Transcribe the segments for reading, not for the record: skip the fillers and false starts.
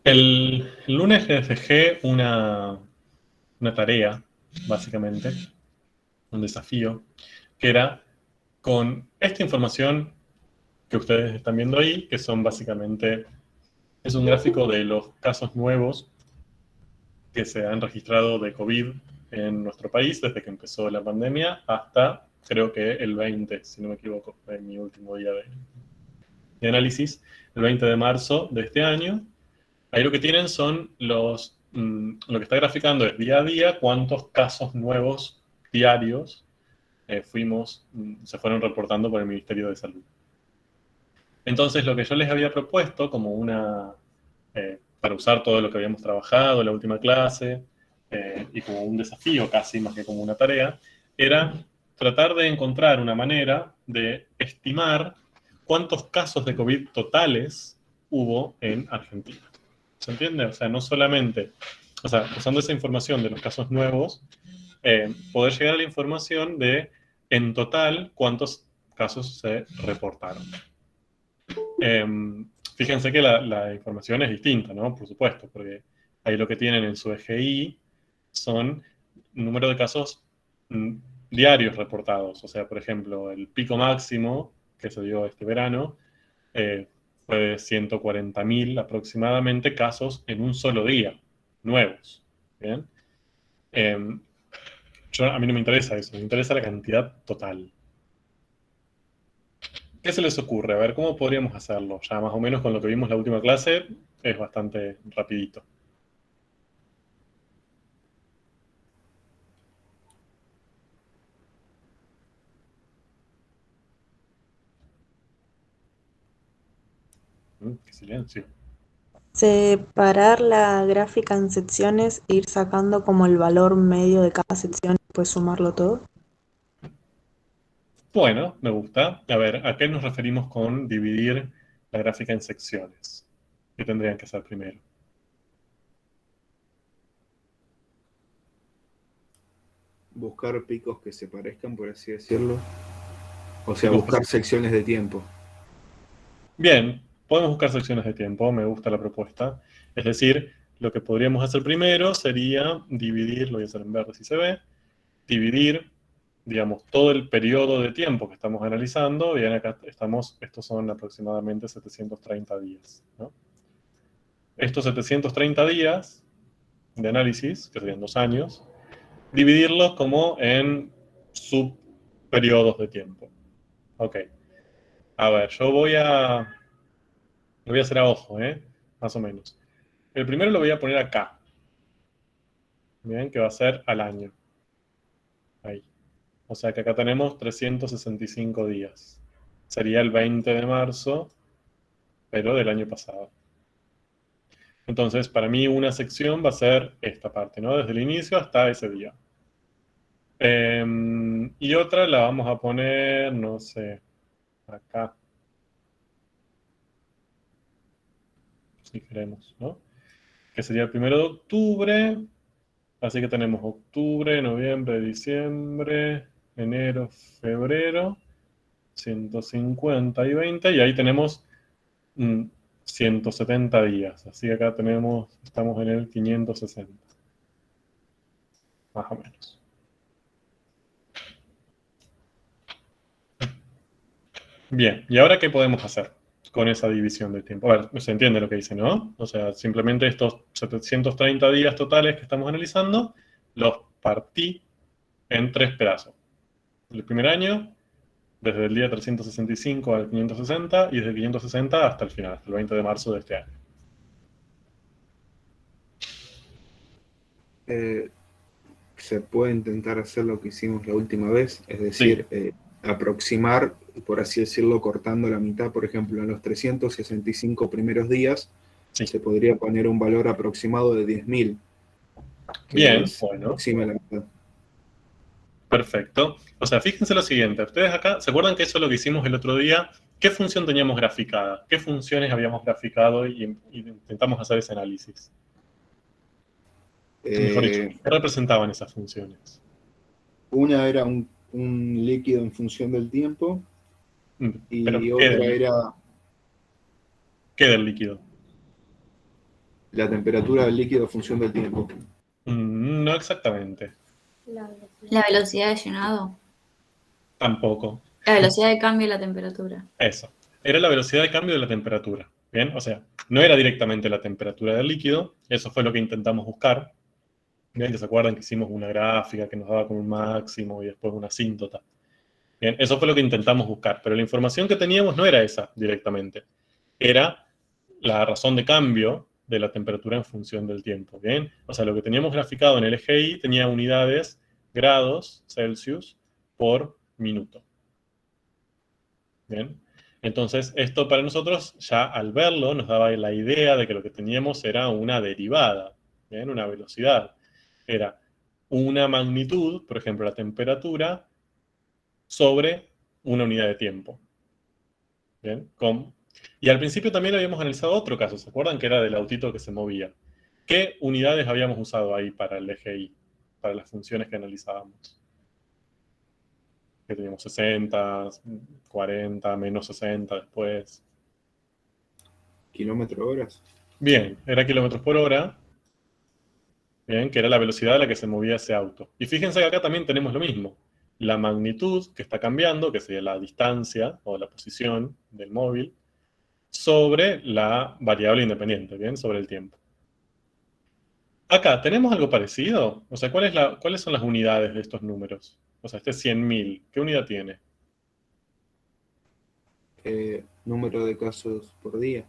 El lunes les dejé una tarea, básicamente, un desafío, que era con esta información que ustedes están viendo ahí, que son básicamente, es un gráfico de los casos nuevos que se han registrado de COVID en nuestro país desde que empezó la pandemia hasta, creo que el 20, si no me equivoco, en mi último día de análisis, el 20 de marzo de este año. Ahí lo que tienen son lo que está graficando es día a día cuántos casos nuevos diarios se fueron reportando por el Ministerio de Salud. Entonces, lo que yo les había propuesto como para usar todo lo que habíamos trabajado en la última clase, y como un desafío casi más que como una tarea, era tratar de encontrar una manera de estimar cuántos casos de COVID totales hubo en Argentina. ¿Se entiende? O sea, no solamente, o sea, usando esa información de los casos nuevos, poder llegar a la información de, en total, cuántos casos se reportaron. Fíjense que la información es distinta, ¿no? Por supuesto, porque ahí lo que tienen en su eje Y son número de casos mm, diarios reportados. O sea, por ejemplo, el pico máximo que se dio este verano eh, fue de 140.000 aproximadamente casos en un solo día, nuevos. ¿Bien? Eh, a mí no me interesa eso, me interesa la cantidad total. ¿Qué se les ocurre? A ver, ¿cómo podríamos hacerlo? Ya más o menos con lo que vimos la última clase, es bastante rapidito. Qué silencio. Separar la gráfica en secciones e ir sacando como el valor medio de cada sección y después sumarlo todo. Bueno, me gusta. A ver, ¿a qué nos referimos con dividir la gráfica en secciones? ¿Qué tendrían que hacer primero? Buscar picos que se parezcan, por así decirlo. O sea, Picos que buscar secciones de tiempo. Bien, podemos buscar secciones de tiempo, me gusta la propuesta. Es decir, lo que podríamos hacer primero sería dividir, lo voy a hacer en verde si se ve, dividir, digamos, todo el periodo de tiempo que estamos analizando. Bien, acá estos son aproximadamente 730 días, ¿no? Estos 730 días de análisis, que serían 2 años, dividirlos como en subperiodos de tiempo. Ok. A ver, lo voy a hacer a ojo, más o menos. El primero lo voy a poner acá, bien, que va a ser al año. Ahí. O sea que acá tenemos 365 días. Sería el 20 de marzo, pero del año pasado. Entonces, para mí una sección va a ser esta parte, ¿no? Desde el inicio hasta ese día. Y otra la vamos a poner, no sé, acá, si queremos, ¿no? Que sería el 1 de octubre. Así que tenemos octubre, noviembre, diciembre, enero, febrero, 150 y 20, y ahí tenemos 170 días. Así que acá estamos en el 560, más o menos. Bien, ¿y ahora qué podemos hacer con esa división de tiempo? A ver, se entiende lo que dice, ¿no? O sea, simplemente estos 730 días totales que estamos analizando, los partí en 3 pedazos. El primer año, desde el día 365 al 560, y desde el 560 hasta el final, hasta el 20 de marzo de este año. Eh, Se puede intentar hacer lo que hicimos la última vez, es Sí, decir, aproximar, por así decirlo, cortando la mitad, por ejemplo, en los 365 primeros días, sí. se podría poner un valor aproximado de 10.000, que Bien, es bueno, aproxima la mitad. perfecto. O sea, fíjense lo siguiente. Ustedes acá, ¿se acuerdan que eso es lo que hicimos el otro día? ¿Qué función teníamos graficada? ¿Qué funciones habíamos graficado y intentamos hacer ese análisis? Mejor dicho, Eh, ¿qué representaban esas funciones? una era un líquido en función del tiempo Pero, y otra era ¿qué del líquido? La temperatura del líquido en función del tiempo. No exactamente. La velocidad de llenado. Tampoco. La velocidad de cambio de la temperatura. Eso. Era la velocidad de cambio de la temperatura. ¿Bien? O sea, no era directamente la temperatura del líquido. Eso fue lo que intentamos buscar. ¿Bien? Que se acuerdan que hicimos una gráfica que nos daba como un máximo y después una asíntota. Bien, eso fue lo que intentamos buscar. Pero la información que teníamos no era esa directamente. Era la razón de cambio de la temperatura en función del tiempo. ¿Bien? O sea, lo que teníamos graficado en el eje Y tenía unidades, grados Celsius por minuto. ¿Bien? Entonces, esto para nosotros, ya al verlo, nos daba la idea de que lo que teníamos era una derivada, ¿bien? Una velocidad. Era una magnitud, por ejemplo, la temperatura, sobre una unidad de tiempo. ¿Bien? Y al principio también habíamos analizado otro caso, ¿se acuerdan? Que era del autito que se movía. ¿Qué unidades habíamos usado ahí para el eje Y, para las funciones que analizábamos? Que teníamos 60, 40, menos 60 después. ¿Kilómetro-horas? Bien, era kilómetros por hora. Bien, que era la velocidad a la que se movía ese auto. Y fíjense que acá también tenemos lo mismo. La magnitud que está cambiando, que sería la distancia o la posición del móvil, sobre la variable independiente, ¿bien? Sobre el tiempo. Acá, ¿tenemos algo parecido? O sea, ¿cuáles son las unidades de estos números? O sea, este 100.000, ¿qué unidad tiene? Número de casos por día.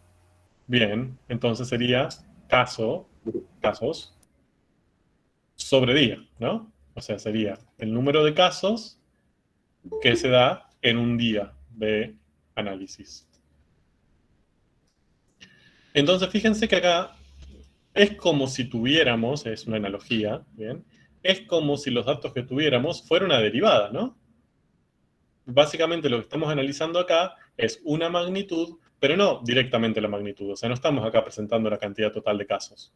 Bien, entonces sería casos, sobre día, ¿no? O sea, sería el número de casos que se da en un día de análisis. Entonces, fíjense que acá es como si tuviéramos, es una analogía, ¿bien? Es como si los datos que tuviéramos fueran una derivada, ¿no? Básicamente lo que estamos analizando acá es una magnitud, pero no directamente la magnitud. O sea, no estamos acá presentando la cantidad total de casos,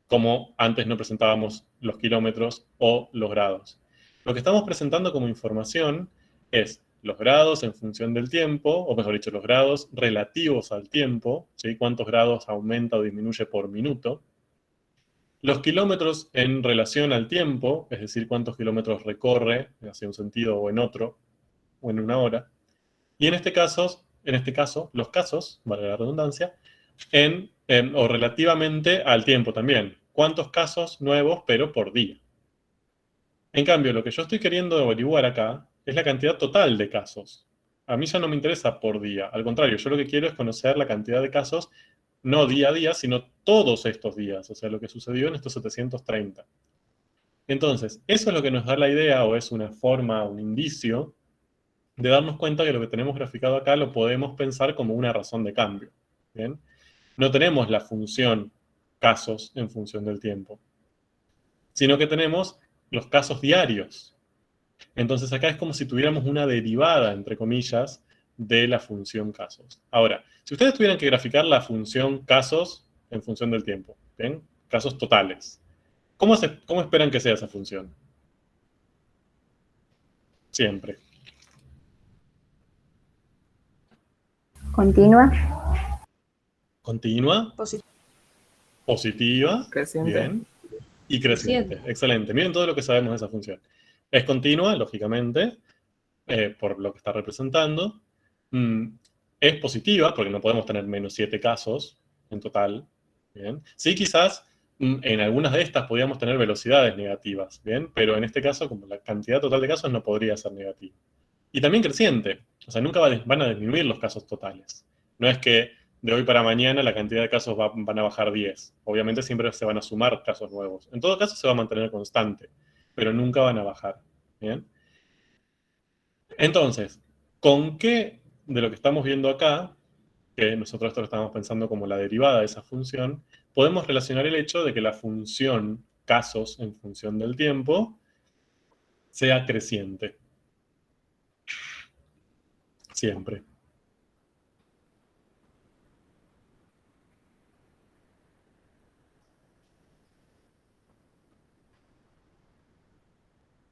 como antes no presentábamos los kilómetros o los grados. Lo que estamos presentando como información es los grados en función del tiempo, o mejor dicho, los grados relativos al tiempo, ¿sí? Cuántos grados aumenta o disminuye por minuto. Los kilómetros en relación al tiempo, es decir, cuántos kilómetros recorre hacia un sentido o en otro, o en una hora. Y en este caso, los casos, vale la redundancia, o relativamente al tiempo también. ¿Cuántos casos nuevos, pero por día? En cambio, lo que yo estoy queriendo averiguar acá es la cantidad total de casos. A mí ya no me interesa por día. Al contrario, yo lo que quiero es conocer la cantidad de casos, no día a día, sino todos estos días. O sea, lo que sucedió en estos 730. Entonces, eso es lo que nos da la idea, o es una forma, un indicio, de darnos cuenta que lo que tenemos graficado acá lo podemos pensar como una razón de cambio. ¿Bien? No tenemos la función casos en función del tiempo, sino que tenemos los casos diarios. Entonces acá es como si tuviéramos una derivada, entre comillas, de la función casos. Ahora, si ustedes tuvieran que graficar la función casos en función del tiempo, ¿bien? Casos totales, ¿cómo esperan que sea esa función? Siempre. Continua. Continua, positiva, Creciente. bien, y creciente. Excelente. Miren todo lo que sabemos de esa función. Es continua, lógicamente, por lo que está representando. Es positiva, porque no podemos tener menos 7 casos en total. ¿Bien? Sí, quizás en algunas de estas podríamos tener velocidades negativas, ¿bien? Pero en este caso, como la cantidad total de casos no podría ser negativa. Y también creciente. O sea, nunca van a disminuir los casos totales. No es que de hoy para mañana la cantidad de casos van a bajar 10. Obviamente siempre se van a sumar casos nuevos. En todo caso se va a mantener constante, pero nunca van a bajar. ¿Bien? Entonces, ¿con qué de lo que estamos viendo acá, que nosotros esto lo estamos pensando como la derivada de esa función, podemos relacionar el hecho de que la función casos en función del tiempo sea creciente? Siempre.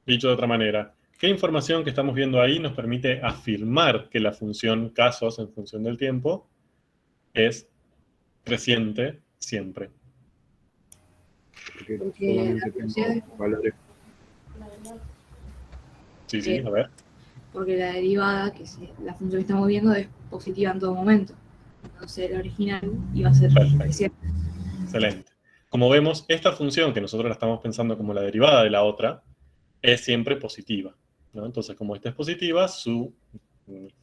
Dicho de otra manera, ¿qué información que estamos viendo ahí nos permite afirmar que la función casos en función del tiempo es creciente siempre? porque Porque solamente la tengo velocidad- valores. Sí, a ver. porque la derivada, la función que estamos viendo, es positiva en todo momento. Entonces el original iba a ser Perfecto. cierto. Excelente. Como vemos, esta función que nosotros la estamos pensando como la derivada de la otra, es siempre positiva, ¿no? Entonces, como esta es positiva, su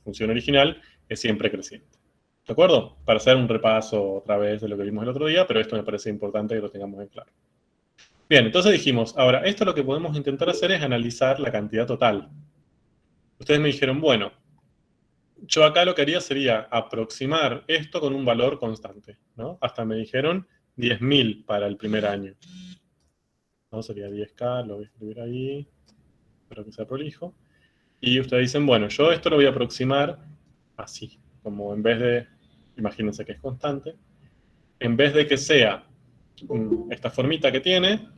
función original es siempre creciente. ¿De acuerdo? Para hacer un repaso otra vez de lo que vimos el otro día, pero esto me parece importante que lo tengamos en claro. Bien, entonces dijimos, ahora, esto lo que podemos intentar hacer es analizar la cantidad total. Ustedes me dijeron, bueno, yo acá lo que haría sería aproximar esto con un valor constante, ¿no? Hasta me dijeron 10.000 para el primer año. ¿No? Sería 10K, lo voy a escribir ahí, espero que sea prolijo. Y ustedes dicen, bueno, yo esto lo voy a aproximar así, como en vez de, imagínense que es constante, en vez de que sea esta formita que tiene,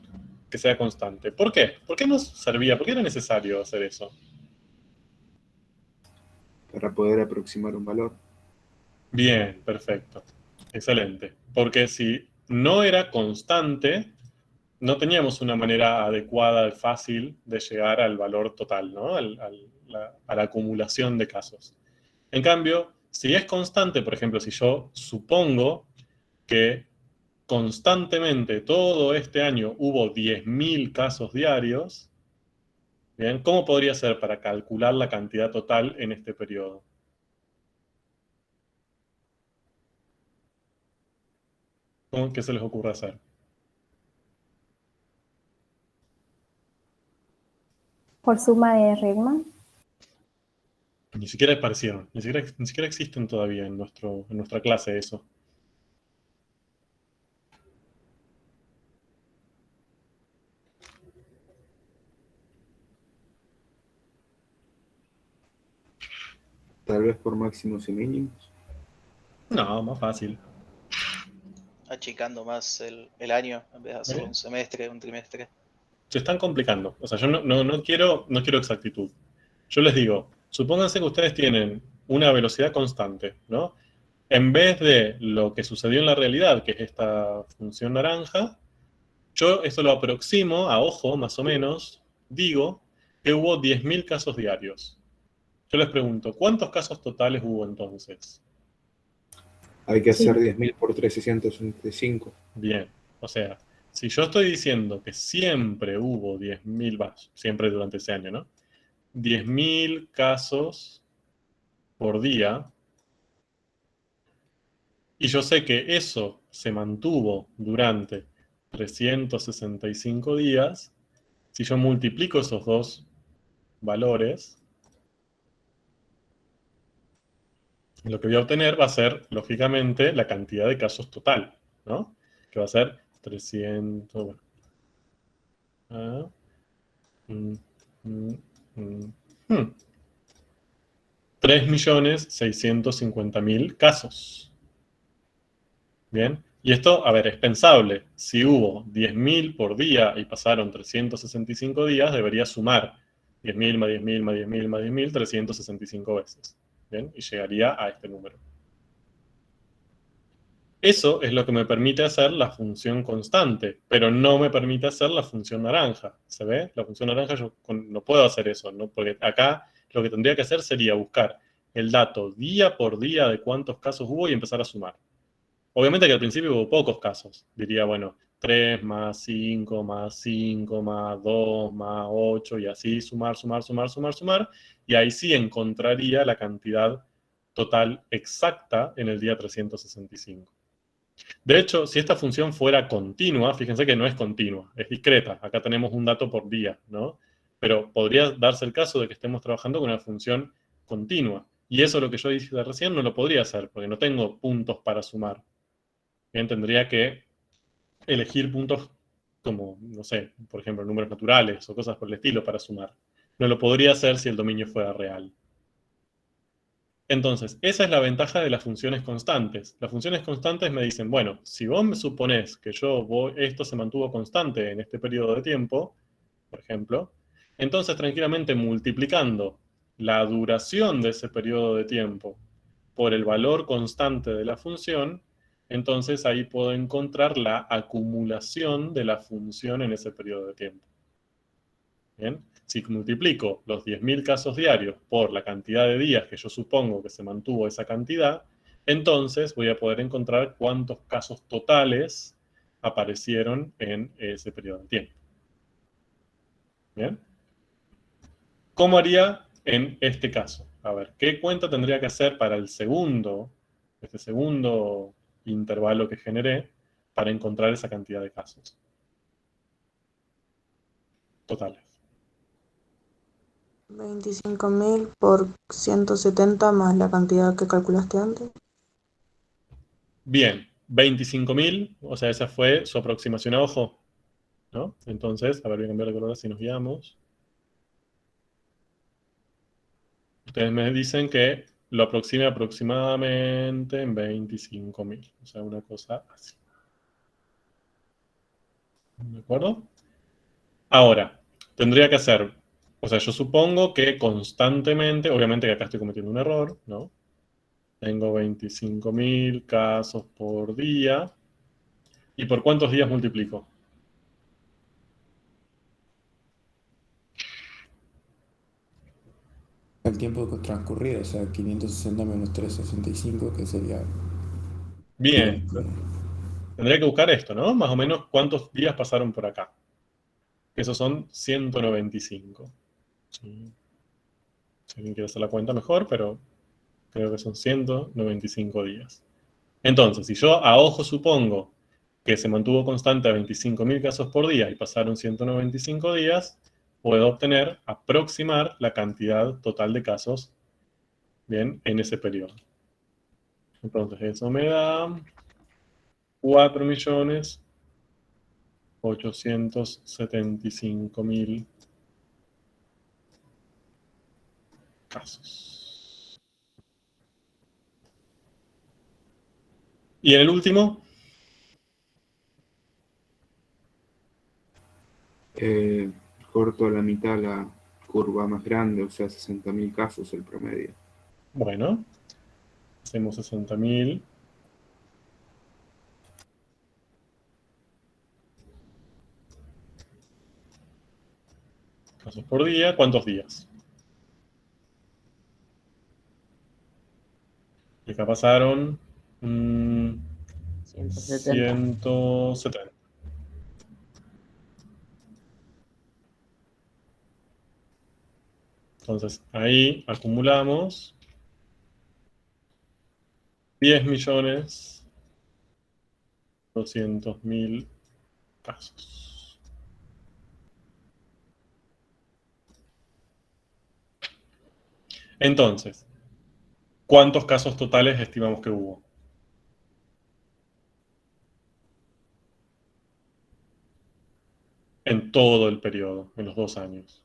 que sea constante. ¿Por qué? ¿Por qué nos servía? ¿Por qué era necesario hacer eso? Para poder aproximar un valor. Bien, perfecto. Excelente. Porque si no era constante, no teníamos una manera adecuada, fácil de llegar al valor total, ¿no? A la acumulación de casos. En cambio, si es constante, por ejemplo, si yo supongo que constantemente todo este año hubo 10.000 casos diarios, ¿bien? ¿Cómo podría ser para calcular la cantidad total en este periodo? ¿Qué se les ocurre hacer? Por suma de Riemann. Ni siquiera aparecieron, ni siquiera existen todavía en nuestra clase eso. Tal vez por máximos y mínimos. No, más fácil. Achicando más el año en vez de hacerlo un semestre, un trimestre. Se están complicando. O sea, yo no quiero exactitud. Yo les digo, supónganse que ustedes tienen una velocidad constante, ¿no? En vez de lo que sucedió en la realidad, que es esta función naranja, yo esto lo aproximo a ojo, más o menos, digo que hubo 10.000 casos diarios. Yo les pregunto, ¿cuántos casos totales hubo entonces? Hay que Sí. hacer 10.000 por 365. Bien, o sea, si yo estoy diciendo que siempre hubo 10.000, siempre durante ese año, ¿no? 10.000 casos por día, y yo sé que eso se mantuvo durante 365 días, si yo multiplico esos dos valores, lo que voy a obtener va a ser, lógicamente, la cantidad de casos total, ¿no? Que va a ser 300, bueno. Ah, 3.650.000 casos. Bien, y esto, a ver, es pensable. Si hubo 10.000 por día y pasaron 365 días, debería sumar 10.000 más 10.000 más 10.000 más 10.000, 365 veces. Bien, y llegaría a este número. Eso es lo que me permite hacer la función constante, pero no me permite hacer la función naranja. ¿Se ve? La función naranja yo no puedo hacer eso, ¿no? Porque acá lo que tendría que hacer sería buscar el dato día por día de cuántos casos hubo y empezar a sumar. Obviamente que al principio hubo pocos casos. Diría, bueno, 3 más 5 más 5 más 2 más 8 y así sumar. Y ahí sí encontraría la cantidad total exacta en el día 365. De hecho, si esta función fuera continua, fíjense que no es continua, es discreta. Acá tenemos un dato por día, ¿no? Pero podría darse el caso de que estemos trabajando con una función continua. Y eso lo que yo dije recién no lo podría hacer, porque no tengo puntos para sumar. Bien, tendría que elegir puntos como, no sé, por ejemplo, números naturales o cosas por el estilo para sumar. No lo podría hacer si el dominio fuera real. Entonces, esa es la ventaja de las funciones constantes. Las funciones constantes me dicen, bueno, si vos me suponés que esto se mantuvo constante en este periodo de tiempo, por ejemplo, entonces tranquilamente multiplicando la duración de ese periodo de tiempo por el valor constante de la función, entonces ahí puedo encontrar la acumulación de la función en ese periodo de tiempo. ¿Bien? Si multiplico los 10.000 casos diarios por la cantidad de días que yo supongo que se mantuvo esa cantidad, entonces voy a poder encontrar cuántos casos totales aparecieron en ese periodo de tiempo. ¿Bien? ¿Cómo haría en este caso? A ver, ¿qué cuenta tendría que hacer para el segundo intervalo que generé para encontrar esa cantidad de casos totales? 25.000 por 170 más la cantidad que calculaste antes. Bien, 25.000, o sea, esa fue su aproximación a ojo, ¿no? Entonces, a ver, voy a cambiar de color así nos guiamos. Ustedes me dicen que lo aproxime aproximadamente en 25.000, o sea, una cosa así. ¿De acuerdo? Ahora, tendría que hacer, o sea, yo supongo que constantemente, obviamente que acá estoy cometiendo un error, ¿no? Tengo 25.000 casos por día. ¿Y por cuántos días multiplico? El tiempo transcurrido, o sea, 560 menos 365, que sería... Bien. Tendría que buscar esto, ¿no? Más o menos cuántos días pasaron por acá. Esos son 195. Sí. Si alguien quiere hacer la cuenta mejor, pero creo que son 195 días. Entonces, si yo a ojo supongo que se mantuvo constante a 25.000 casos por día y pasaron 195 días, puedo obtener, aproximar la cantidad total de casos, bien, en ese periodo. Entonces, eso me da 4.875.000 casos. Y en el último, Corto a la mitad la curva más grande, o sea, 60.000 casos el promedio. bueno, hacemos 60.000. Casos por día, ¿cuántos días? Y acá pasaron 170. Entonces, ahí acumulamos 10.200.000 casos. Entonces, ¿cuántos casos totales estimamos que hubo? En todo el periodo, en los 2 años.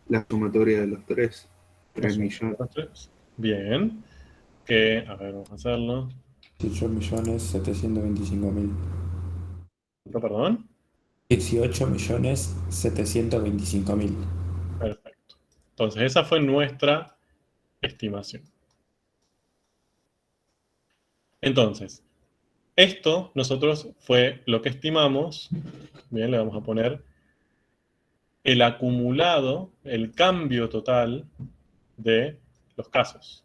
La sumatoria de los tres, 3 millones. Bien. Que, a ver, vamos a hacerlo. 18.725.000. ¿Perdón? 18.725.000. Perfecto. Entonces, esa fue nuestra estimación. Entonces, esto nosotros fue lo que estimamos. Bien, le vamos a poner el acumulado, el cambio total de los casos.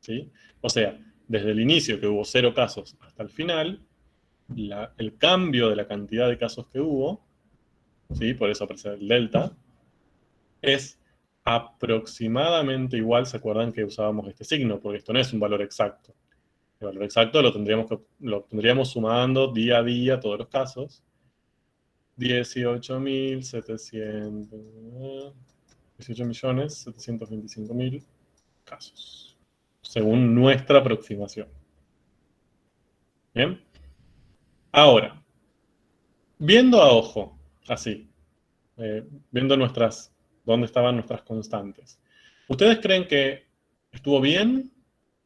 ¿Sí? O sea, desde el inicio que hubo 0 casos hasta el final, el cambio de la cantidad de casos que hubo, ¿sí? Por eso aparece el delta, es aproximadamente igual. ¿Se acuerdan que usábamos este signo? Porque esto no es un valor exacto. El valor exacto lo tendríamos sumando día a día todos los casos. 18.725.000 casos, según nuestra aproximación. ¿Bien? Ahora, viendo a ojo, así, viendo dónde estaban nuestras constantes, ¿ustedes creen que estuvo bien?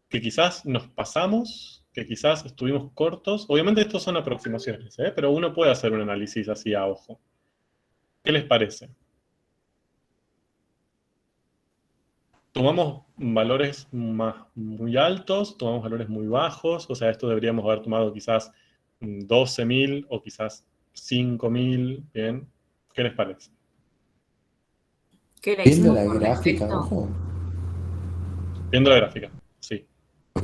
¿Que quizás nos pasamos? ¿Que quizás estuvimos cortos? Obviamente estos son aproximaciones, pero uno puede hacer un análisis así a ojo. ¿Qué les parece? tomamos valores muy altos, tomamos valores muy bajos, o sea, esto deberíamos haber tomado quizás 12.000 o quizás 5.000, ¿bien? ¿Qué les parece? Que la Viendo hicimos la por gráfica, defecto. ojo. Viendo la gráfica, sí. Ok.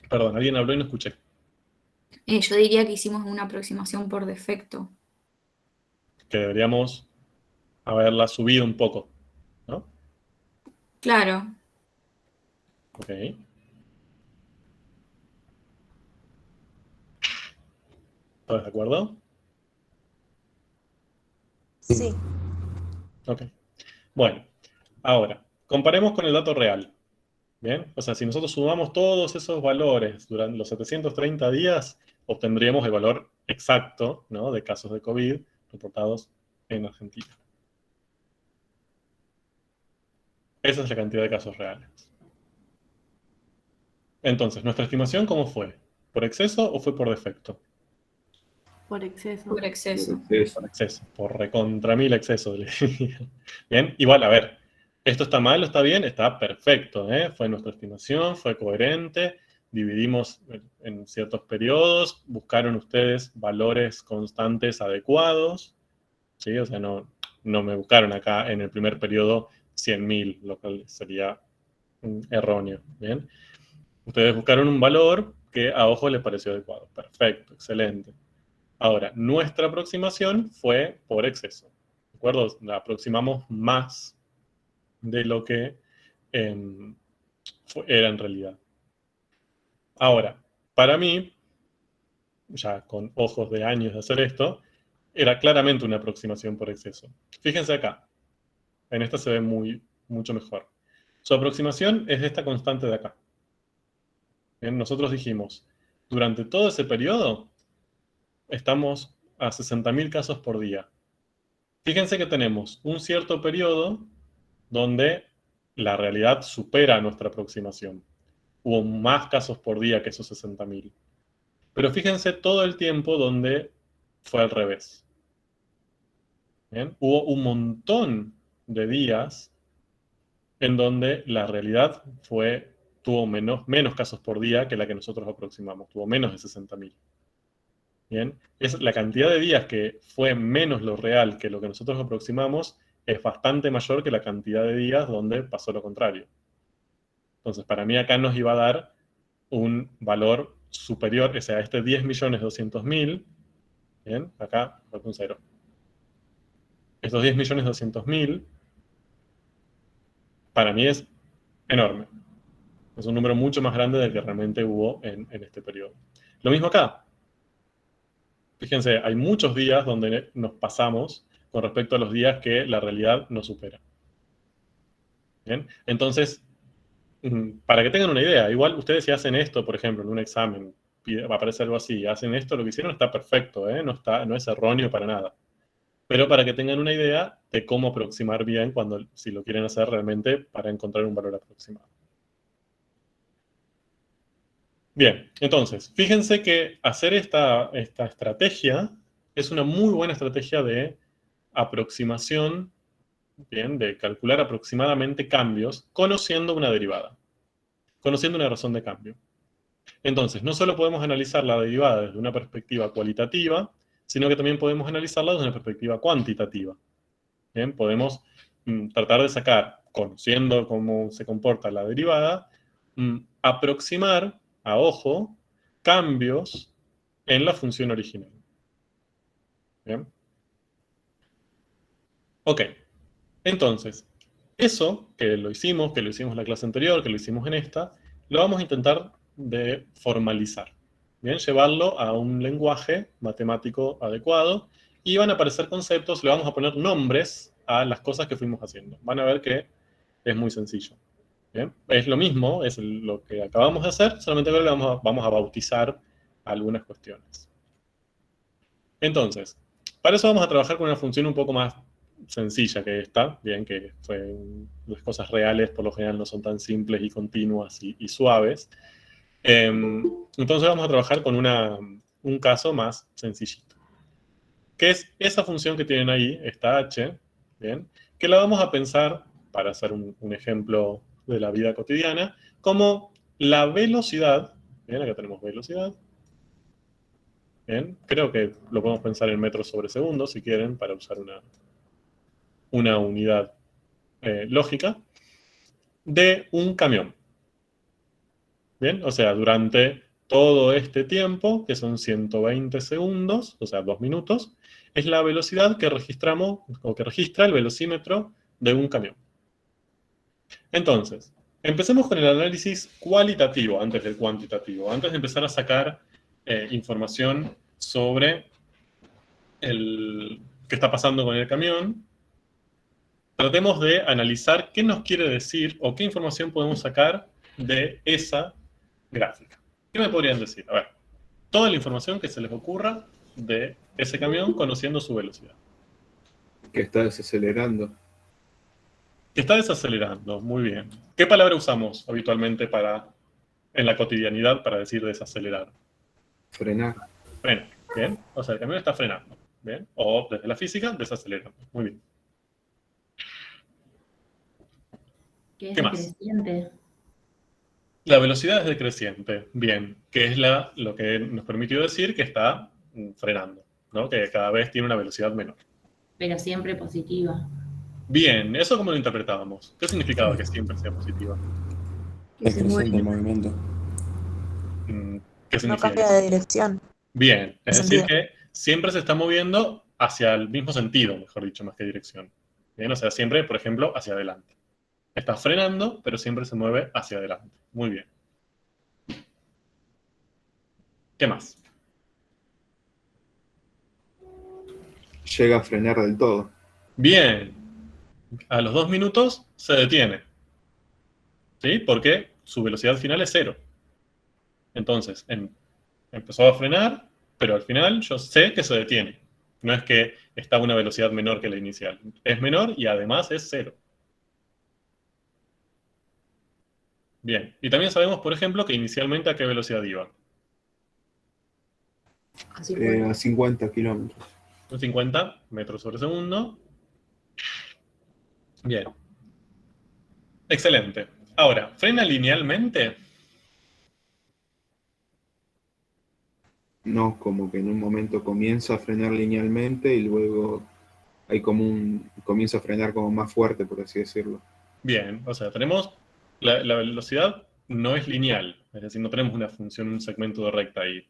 Perdón, alguien habló y no escuché. Yo diría que hicimos una aproximación por defecto. Que deberíamos haberla subido un poco, ¿no? Claro. Ok. ¿Todos de acuerdo? Sí. Ok. Bueno, ahora, comparemos con el dato real. ¿Bien? O sea, si nosotros sumamos todos esos valores durante los 730 días, obtendríamos el valor exacto, ¿no?, de casos de COVID reportados en Argentina. Esa es la cantidad de casos reales. Entonces, ¿nuestra estimación cómo fue? ¿Por exceso o fue por defecto? Por exceso. Por exceso. Por exceso, por recontra mil exceso. Bien, igual, a ver, ¿esto está mal o está bien? Está perfecto, ¿eh? Fue nuestra estimación, fue coherente, dividimos en ciertos periodos, buscaron ustedes valores constantes adecuados, ¿sí? O sea, no me buscaron acá en el primer periodo 100.000, lo cual sería erróneo, ¿bien? Ustedes buscaron un valor que a ojo les pareció adecuado. Perfecto, excelente. Ahora, nuestra aproximación fue por exceso, ¿de acuerdo? La aproximamos más de lo que era en realidad. Ahora, para mí, ya con ojos de años de hacer esto, era claramente una aproximación por exceso. Fíjense acá, en esta se ve mucho mejor. Su aproximación es esta constante de acá. Bien, nosotros dijimos, durante todo ese periodo, estamos a 60.000 casos por día. Fíjense que tenemos un cierto periodo donde la realidad supera nuestra aproximación. Hubo más casos por día que esos 60.000. Pero fíjense todo el tiempo donde fue al revés. ¿Bien? Hubo un montón de días en donde la realidad tuvo menos casos por día que la que nosotros aproximamos. Tuvo menos de 60.000. ¿Bien? Es la cantidad de días que fue menos lo real que lo que nosotros aproximamos es bastante mayor que la cantidad de días donde pasó lo contrario. Entonces, para mí acá nos iba a dar un valor superior, o sea, este 10.200.000, ¿bien? Acá falta un 0. Estos 10.200.000, para mí es enorme. Es un número mucho más grande del que realmente hubo en este periodo. Lo mismo acá. Fíjense, hay muchos días donde nos pasamos con respecto a los días que la realidad nos supera. ¿Bien? Entonces, para que tengan una idea, igual ustedes si hacen esto, por ejemplo, en un examen, va a aparecer algo así, hacen esto, lo que hicieron está perfecto, ¿eh? No es erróneo para nada. Pero para que tengan una idea de cómo aproximar bien si lo quieren hacer realmente para encontrar un valor aproximado. Bien, entonces, fíjense que hacer esta estrategia es una muy buena estrategia de aproximación, bien, de calcular aproximadamente cambios conociendo una derivada, conociendo una razón de cambio. Entonces, no solo podemos analizar la derivada desde una perspectiva cualitativa, sino que también podemos analizarla desde una perspectiva cuantitativa. Bien, podemos tratar de sacar, conociendo cómo se comporta la derivada, aproximar a ojo cambios en la función original. Bien. Ok, entonces, eso que lo hicimos en la clase anterior, que lo hicimos en esta, lo vamos a intentar de formalizar. Bien, llevarlo a un lenguaje matemático adecuado y van a aparecer conceptos, le vamos a poner nombres a las cosas que fuimos haciendo. Van a ver que es muy sencillo. Bien, es lo mismo, es lo que acabamos de hacer, solamente que ahora vamos a bautizar algunas cuestiones. Entonces, para eso vamos a trabajar con una función un poco más sencilla que esta, bien, que las cosas reales por lo general no son tan simples y continuas y suaves. Entonces vamos a trabajar con un caso más sencillito, que es esa función que tienen ahí, esta h, ¿bien? que la vamos a pensar, para hacer un ejemplo de la vida cotidiana, como la velocidad. Bien, acá tenemos velocidad. Bien, creo que lo podemos pensar en metros sobre segundo, si quieren, para usar una unidad lógica, de un camión. Bien, o sea, durante todo este tiempo, que son 120 segundos, o sea, 2 minutos, es la velocidad que registramos, o que registra el velocímetro de un camión. Entonces, empecemos con el análisis cualitativo antes del cuantitativo, antes de empezar a sacar información sobre qué está pasando con el camión. Tratemos de analizar qué nos quiere decir o qué información podemos sacar de esa gráfica. ¿Qué me podrían decir? A ver, toda la información que se les ocurra de ese camión conociendo su velocidad. Que está desacelerando. Que está desacelerando, muy bien. ¿Qué palabra usamos habitualmente en la cotidianidad para decir desacelerar? Frenar. Frena, bien. O sea, el camión está frenando, bien. O desde la física, desacelerando, muy bien. Que es ¿Qué más? decreciente. La velocidad es decreciente, bien, que es lo que nos permitió decir que está frenando, ¿no? Que cada vez tiene una velocidad menor. Pero siempre positiva. Bien, ¿eso cómo lo interpretábamos? ¿Qué significaba que siempre sea positiva? Que se Decreciente el mueve. movimiento. ¿Qué No significa cambia eso? de dirección. Bien, es De decir sentido. que siempre se está moviendo hacia el mismo sentido, mejor dicho, más que dirección. Bien, o sea, siempre, por ejemplo, hacia adelante. Está frenando, pero siempre se mueve hacia adelante. Muy bien. ¿Qué más? Llega a frenar del todo. Bien. A los 2 minutos se detiene. ¿Sí? Porque su velocidad final es 0. Entonces, empezó a frenar, pero al final yo sé que se detiene. No es que está a una velocidad menor que la inicial. Es menor y además es 0. Bien. Y también sabemos, por ejemplo, que inicialmente a qué velocidad iba. Así A 50 kilómetros. 50 metros sobre segundo. Bien. Excelente. Ahora, ¿frena linealmente? No, como que en un momento comienza a frenar linealmente y luego hay comienza a frenar como más fuerte, por así decirlo. Bien, o sea, tenemos la velocidad no es lineal, es decir, no tenemos una función, un segmento de recta ahí.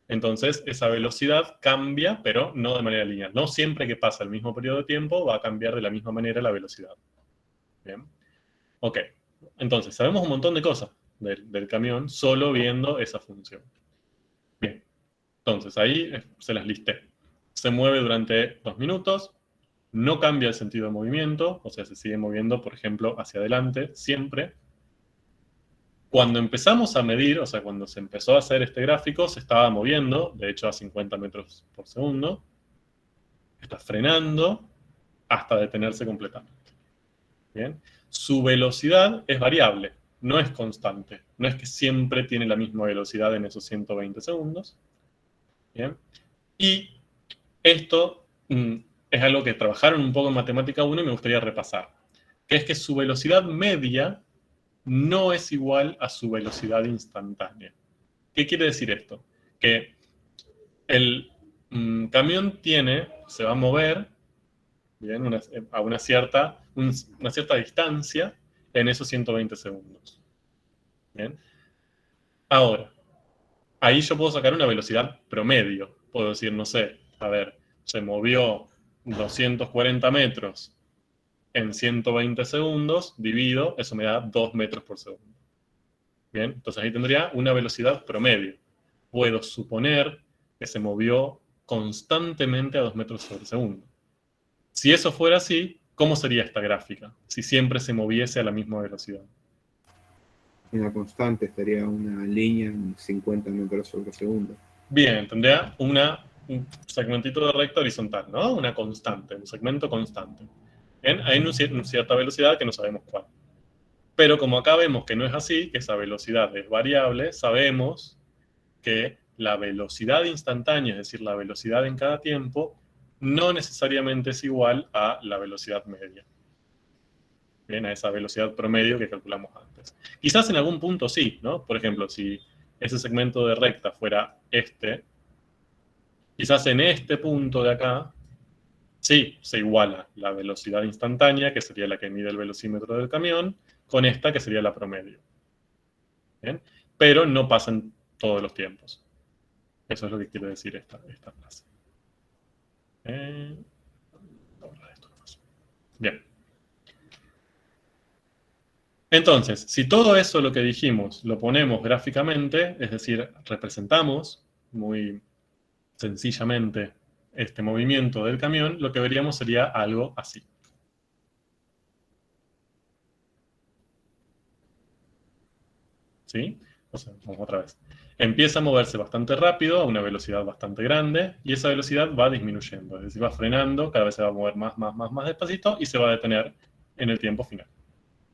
Entonces, esa velocidad cambia, pero no de manera lineal. No siempre que pasa el mismo periodo de tiempo va a cambiar de la misma manera la velocidad. Bien. Ok. Entonces, sabemos un montón de cosas del camión solo viendo esa función. Bien. Entonces, ahí se las listé. Se mueve durante 2 minutos, no cambia el sentido de movimiento, o sea, se sigue moviendo, por ejemplo, hacia adelante, siempre. Cuando empezamos a medir, o sea, cuando se empezó a hacer este gráfico, se estaba moviendo, de hecho, a 50 metros por segundo. Está frenando hasta detenerse completamente. Bien. Su velocidad es variable, no es constante. No es que siempre tiene la misma velocidad en esos 120 segundos. Bien. Y esto es algo que trabajaron un poco en Matemática 1 y me gustaría repasar, que es que su velocidad media no es igual a su velocidad instantánea. ¿Qué quiere decir esto? Que el camión se va a mover bien, a una cierta distancia en esos 120 segundos. Bien. Ahora, ahí yo puedo sacar una velocidad promedio. Puedo decir, no sé, a ver, se movió 240 metros en 120 segundos, divido, eso me da 2 metros por segundo. Bien, entonces ahí tendría una velocidad promedio. Puedo suponer que se movió constantemente a 2 metros sobre segundo. Si eso fuera así, ¿cómo sería esta gráfica? Si siempre se moviese a la misma velocidad. Una constante estaría una línea en 50 metros sobre segundo. Bien, tendría un segmentito de recta horizontal, ¿no? Una constante, un segmento constante. Bien, hay una cierta velocidad que no sabemos cuál. Pero como acá vemos que no es así, que esa velocidad es variable, sabemos que la velocidad instantánea, es decir, la velocidad en cada tiempo, no necesariamente es igual a la velocidad media. Bien, a esa velocidad promedio que calculamos antes. Quizás en algún punto sí, ¿no? Por ejemplo, si ese segmento de recta fuera este, quizás en este punto de acá, sí, se iguala la velocidad instantánea, que sería la que mide el velocímetro del camión, con esta que sería la promedio. ¿Bien? Pero no pasan todos los tiempos. Eso es lo que quiere decir esta frase. Bien. Entonces, si todo eso lo que dijimos lo ponemos gráficamente, es decir, representamos muy sencillamente este movimiento del camión, lo que veríamos sería algo así. ¿Sí? O sea, vamos otra vez. Empieza a moverse bastante rápido, a una velocidad bastante grande, y esa velocidad va disminuyendo, es decir, va frenando, cada vez se va a mover más despacito, y se va a detener en el tiempo final.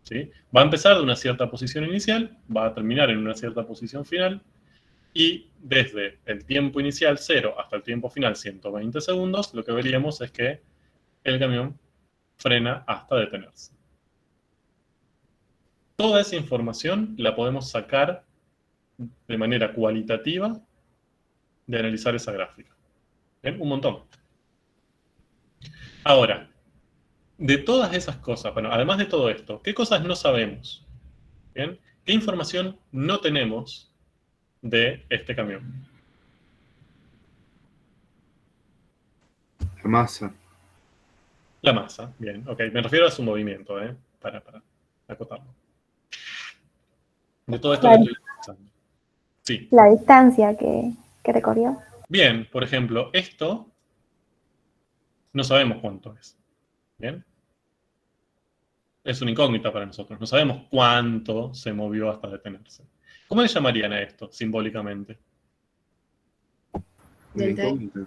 ¿Sí? Va a empezar de una cierta posición inicial, va a terminar en una cierta posición final, y desde el tiempo inicial 0 hasta el tiempo final 120 segundos, lo que veríamos es que el camión frena hasta detenerse. Toda esa información la podemos sacar de manera cualitativa de analizar esa gráfica. ¿Bien? Un montón. Ahora, de todas esas cosas, bueno, además de todo esto, ¿qué cosas no sabemos? ¿Bien? ¿Qué información no tenemos de este camión? La masa. La masa, bien, ok. Me refiero a su movimiento, para acotarlo. De todo esto que estoy pensando. Sí. La distancia que recorrió. Bien, por ejemplo, esto no sabemos cuánto es. ¿Bien? Es una incógnita para nosotros. No sabemos cuánto se movió hasta detenerse. ¿Cómo le llamarían a esto simbólicamente? Una incógnita.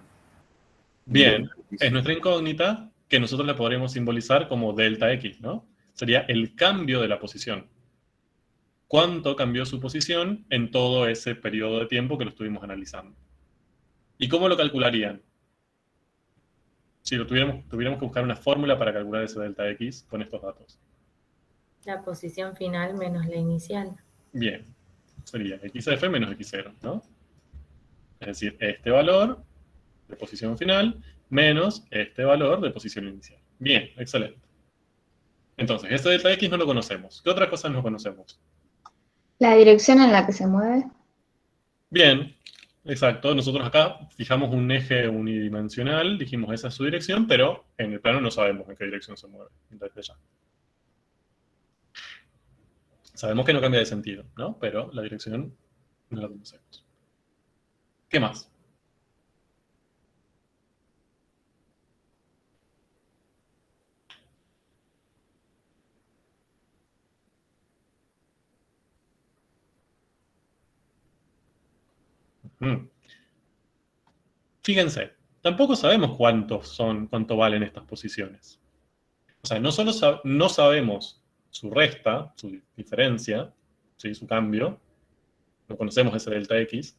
Bien, es nuestra incógnita que nosotros la podríamos simbolizar como delta X, ¿no? Sería el cambio de la posición. ¿Cuánto cambió su posición en todo ese periodo de tiempo que lo estuvimos analizando? ¿Y cómo lo calcularían? Si tuviéramos que buscar una fórmula para calcular ese delta X con estos datos. La posición final menos la inicial. Bien, sería XF menos X0, ¿no? Es decir, este valor de posición final menos este valor de posición inicial. Bien, excelente. Entonces, este delta X no lo conocemos. ¿Qué otras cosas no conocemos? La dirección en la que se mueve. Bien, exacto. Nosotros acá fijamos un eje unidimensional, dijimos esa es su dirección, pero en el plano no sabemos en qué dirección se mueve desde ya. Sabemos que no cambia de sentido, ¿no? Pero la dirección no la conocemos. ¿Qué más? Fíjense, tampoco sabemos cuánto valen estas posiciones. O sea, no solo no sabemos su resta, su diferencia, ¿sí? Su cambio, no conocemos ese delta X,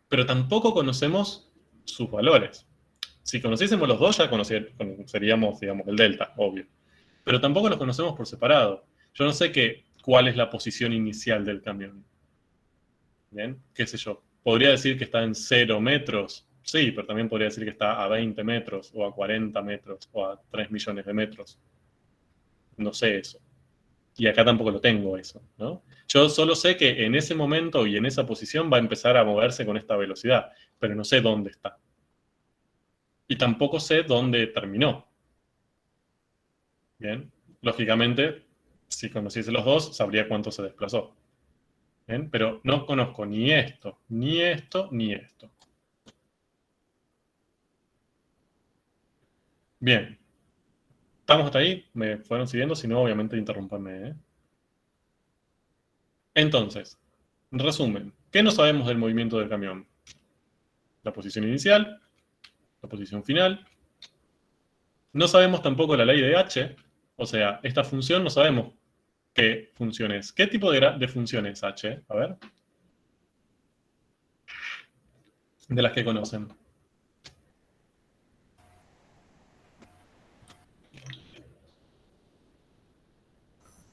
pero tampoco conocemos sus valores. Si conociésemos los dos, ya conoceríamos, digamos, el delta, obvio. Pero tampoco los conocemos por separado. Yo no sé cuál es la posición inicial del camión. ¿Bien? ¿Qué sé yo? ¿Podría decir que está en 0 metros? Sí, pero también podría decir que está a 20 metros, o a 40 metros, o a 3 millones de metros. No sé eso. Y acá tampoco lo tengo eso, ¿no? Yo solo sé que en ese momento y en esa posición va a empezar a moverse con esta velocidad, pero no sé dónde está. Y tampoco sé dónde terminó. Bien, lógicamente, si conociese los dos, sabría cuánto se desplazó. Bien, pero no conozco ni esto, ni esto, ni esto. Bien. ¿Estamos hasta ahí? ¿Me fueron siguiendo? Si no, obviamente interrúmpanme, ¿eh? Entonces, resumen. ¿Qué no sabemos del movimiento del camión? La posición inicial, la posición final. No sabemos tampoco la ley de H. O sea, esta función no sabemos qué función es. ¿Qué tipo de función es H? A ver. De las que conocen.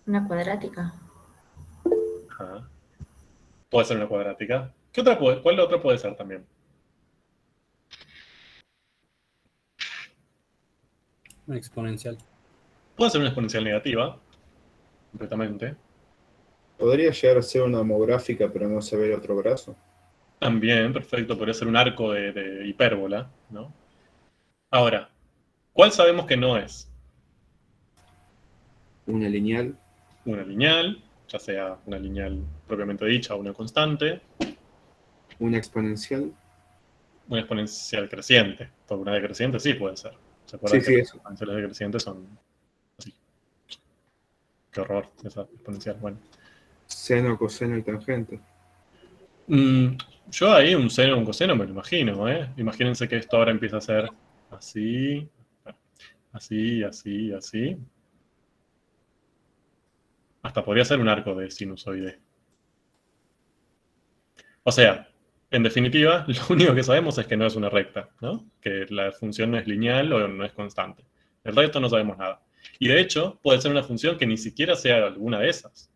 Una cuadrática. Ajá. Puede ser una cuadrática. ¿Cuál otra puede ser también? Una exponencial. Puede ser una exponencial negativa, completamente. Podría llegar a ser una homográfica, pero no se ve el otro brazo. También, perfecto, podría ser un arco de hipérbola, ¿no? Ahora, ¿cuál sabemos que no es? Una lineal. Una lineal, ya sea una lineal propiamente dicha o una constante. Una exponencial. Una exponencial creciente, porque una decreciente sí puede ser. ¿Se acuerdan Sí, que sí, las eso. exponenciales decrecientes son así? Qué horror esa exponencial. Bueno. Seno, coseno y tangente. Yo ahí un seno o un coseno me lo imagino, ¿eh? Imagínense que esto ahora empieza a ser así, así, así, así. Hasta podría ser un arco de sinusoide. O sea, en definitiva, lo único que sabemos es que no es una recta, ¿no? Que la función no es lineal o no es constante. El resto no sabemos nada. Y de hecho, puede ser una función que ni siquiera sea alguna de esas.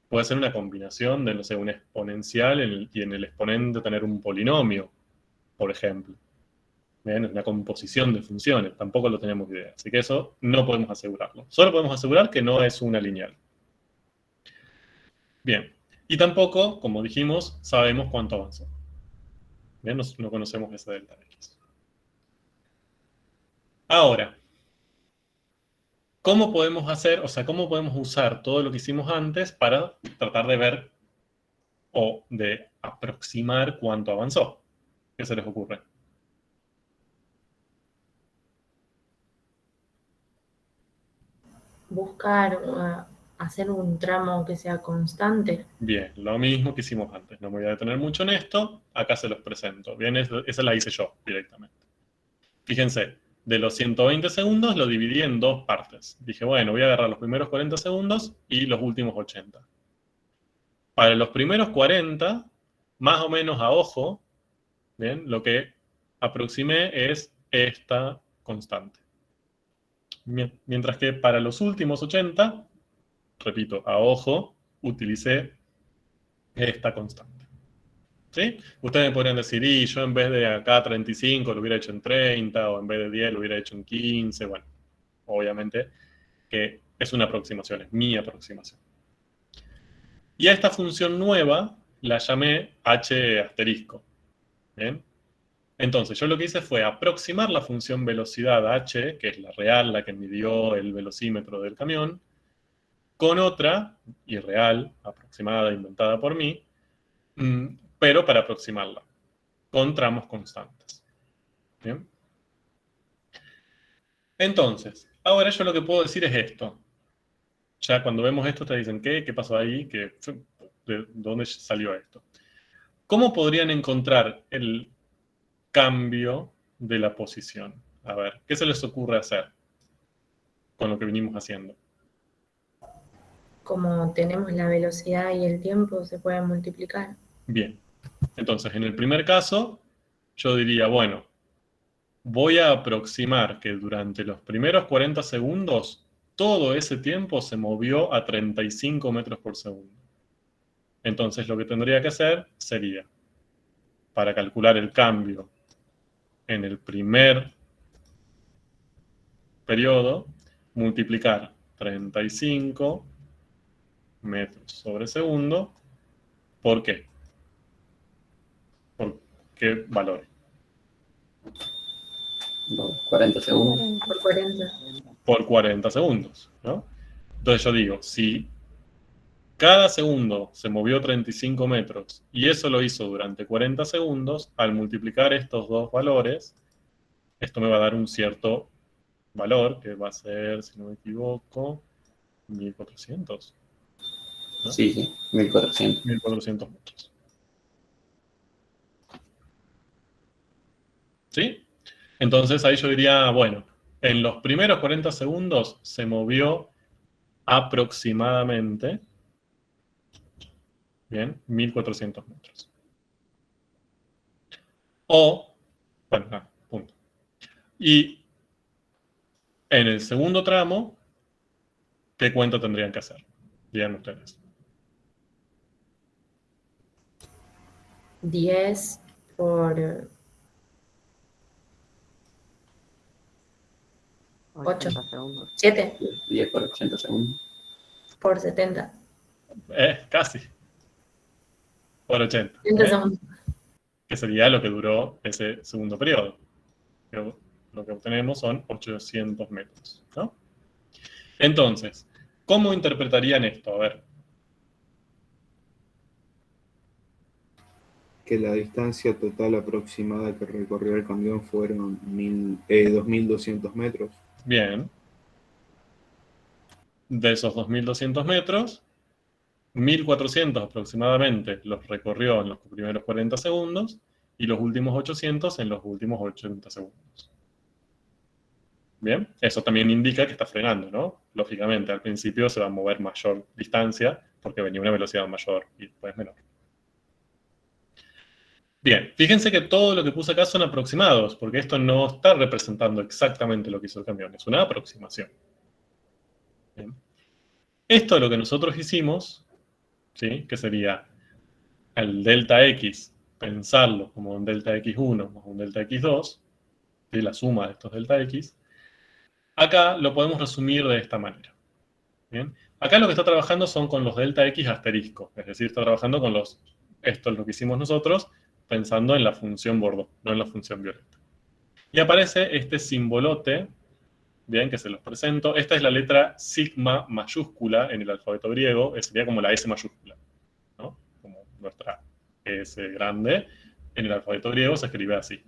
Puede ser una combinación de, no sé, un exponencial y en el exponente tener un polinomio, por ejemplo. ¿Bien? Es una composición de funciones, tampoco lo tenemos idea. Así que eso no podemos asegurarlo. Solo podemos asegurar que no es una lineal. Bien. Y tampoco, como dijimos, sabemos cuánto avanzó. Bien, no conocemos ese delta X. Ahora, ¿cómo podemos hacer, o sea, cómo podemos usar todo lo que hicimos antes para tratar de ver o de aproximar cuánto avanzó? ¿Qué se les ocurre? Buscar hacer un tramo que sea constante. Bien, lo mismo que hicimos antes. No me voy a detener mucho en esto. Acá se los presento. Bien, esa la hice yo directamente. Fíjense, de los 120 segundos lo dividí en dos partes. Dije, bueno, voy a agarrar los primeros 40 segundos y los últimos 80. Para los primeros 40, más o menos a ojo, ¿bien? Lo que aproximé es esta constante. Mientras que para los últimos 80, repito, a ojo, utilicé esta constante. ¿Sí? Ustedes me podrían decir, y yo en vez de acá 35 lo hubiera hecho en 30, o en vez de 10 lo hubiera hecho en 15. Bueno, obviamente que es una aproximación, es mi aproximación. Y a esta función nueva la llamé h asterisco. ¿Bien? Entonces, yo lo que hice fue aproximar la función velocidad h, que es la real, la que midió el velocímetro del camión, con otra, irreal, aproximada, inventada por mí, pero para aproximarla, con tramos constantes. ¿Bien? Entonces, ahora yo lo que puedo decir es esto. Ya cuando vemos esto te dicen, ¿qué pasó ahí? ¿De dónde salió esto? ¿Cómo podrían encontrar el cambio de la posición? A ver, ¿qué se les ocurre hacer con lo que vinimos haciendo? Como tenemos la velocidad y el tiempo, se pueden multiplicar. Bien. Entonces, en el primer caso, yo diría, bueno, voy a aproximar que durante los primeros 40 segundos, todo ese tiempo se movió a 35 metros por segundo. Entonces, lo que tendría que hacer sería, para calcular el cambio en el primer periodo, multiplicar 35 metros sobre segundo. ¿Por qué? ¿Por qué valor? 40 segundos. Por 40. Por 40 segundos, ¿no? Entonces yo digo, si cada segundo se movió 35 metros y eso lo hizo durante 40 segundos, al multiplicar estos dos valores, esto me va a dar un cierto valor, que va a ser, si no me equivoco, 1400. ¿No? Sí, 1400. 1400 metros. ¿Sí? Entonces ahí yo diría, bueno, en los primeros 40 segundos se movió aproximadamente, bien, 1400 metros. O, bueno, punto. Y en el segundo tramo, ¿qué cuenta tendrían que hacer? Digan ustedes. 10 por 8. 7 10 por 80 segundos. por 70. Casi. Por 80. 80 segundos. Que sería lo que duró ese segundo periodo. Lo que obtenemos son 800 metros, ¿no? Entonces, ¿cómo interpretarían esto? A ver. Que la distancia total aproximada que recorrió el camión fueron 2.200 metros. Bien. De esos 2.200 metros, 1.400 aproximadamente los recorrió en los primeros 40 segundos y los últimos 800 en los últimos 80 segundos. Bien, eso también indica que está frenando, ¿no? Lógicamente, al principio se va a mover mayor distancia porque venía una velocidad mayor y después menor. Bien, fíjense que todo lo que puse acá son aproximados, porque esto no está representando exactamente lo que hizo el camión, es una aproximación. Bien. Esto es lo que nosotros hicimos, ¿sí? Que sería el delta X, pensarlo como un delta X1 más un delta X2, ¿sí? La suma de estos delta X. Acá lo podemos resumir de esta manera. ¿Bien? Acá lo que está trabajando son con los delta X asterisco, es decir, está trabajando con los... Esto es lo que hicimos nosotros, pensando en la función Bordeaux, no en la función violeta. Y aparece este simbolote, bien, que se los presento. Esta es la letra sigma mayúscula en el alfabeto griego, sería como la S mayúscula, ¿no? Como nuestra S grande. En el alfabeto griego se escribe así,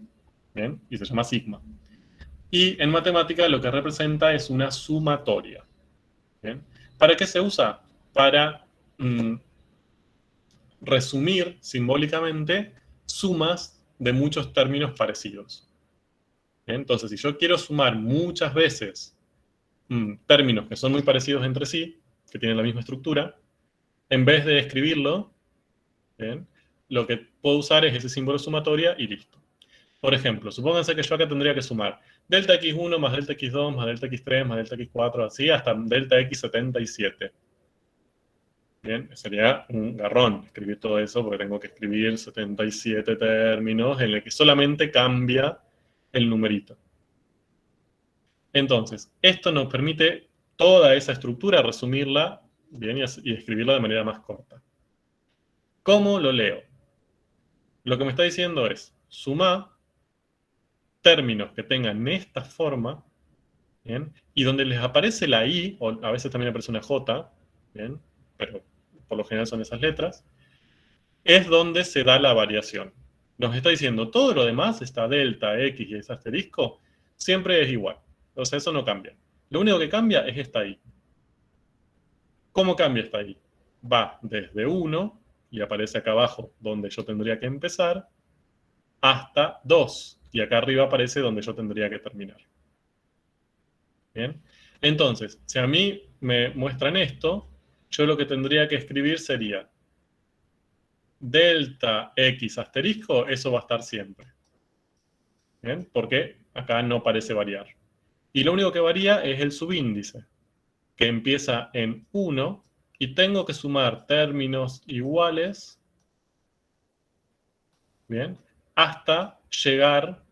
¿bien? Y se llama sigma. Y en matemática lo que representa es una sumatoria. ¿Bien? ¿Para qué se usa? Para resumir simbólicamente sumas de muchos términos parecidos. ¿Bien? Entonces, si yo quiero sumar muchas veces términos que son muy parecidos entre sí, que tienen la misma estructura, en vez de escribirlo, ¿bien? Lo que puedo usar es ese símbolo sumatoria y listo. Por ejemplo, supónganse que yo acá tendría que sumar delta X1 más delta X2 más delta X3 más delta X4, así hasta delta X77. Bien, sería un garrón escribir todo eso porque tengo que escribir 77 términos en el que solamente cambia el numerito. Entonces, esto nos permite toda esa estructura resumirla bien y escribirla de manera más corta. ¿Cómo lo leo? Lo que me está diciendo es, suma términos que tengan esta forma, ¿bien? Y donde les aparece la I, o a veces también aparece una J, ¿bien? Pero por lo general son esas letras, es donde se da la variación. Nos está diciendo, todo lo demás, esta delta, X y ese asterisco, siempre es igual. O sea, eso no cambia. Lo único que cambia es esta I. ¿Cómo cambia esta I? Va desde 1, y aparece acá abajo donde yo tendría que empezar, hasta 2. Y acá arriba aparece donde yo tendría que terminar. ¿Bien? Entonces, si a mí me muestran esto, yo lo que tendría que escribir sería delta X asterisco, eso va a estar siempre. ¿Bien? Porque acá no parece variar. Y lo único que varía es el subíndice, que empieza en 1, y tengo que sumar términos iguales, ¿bien? Hasta llegar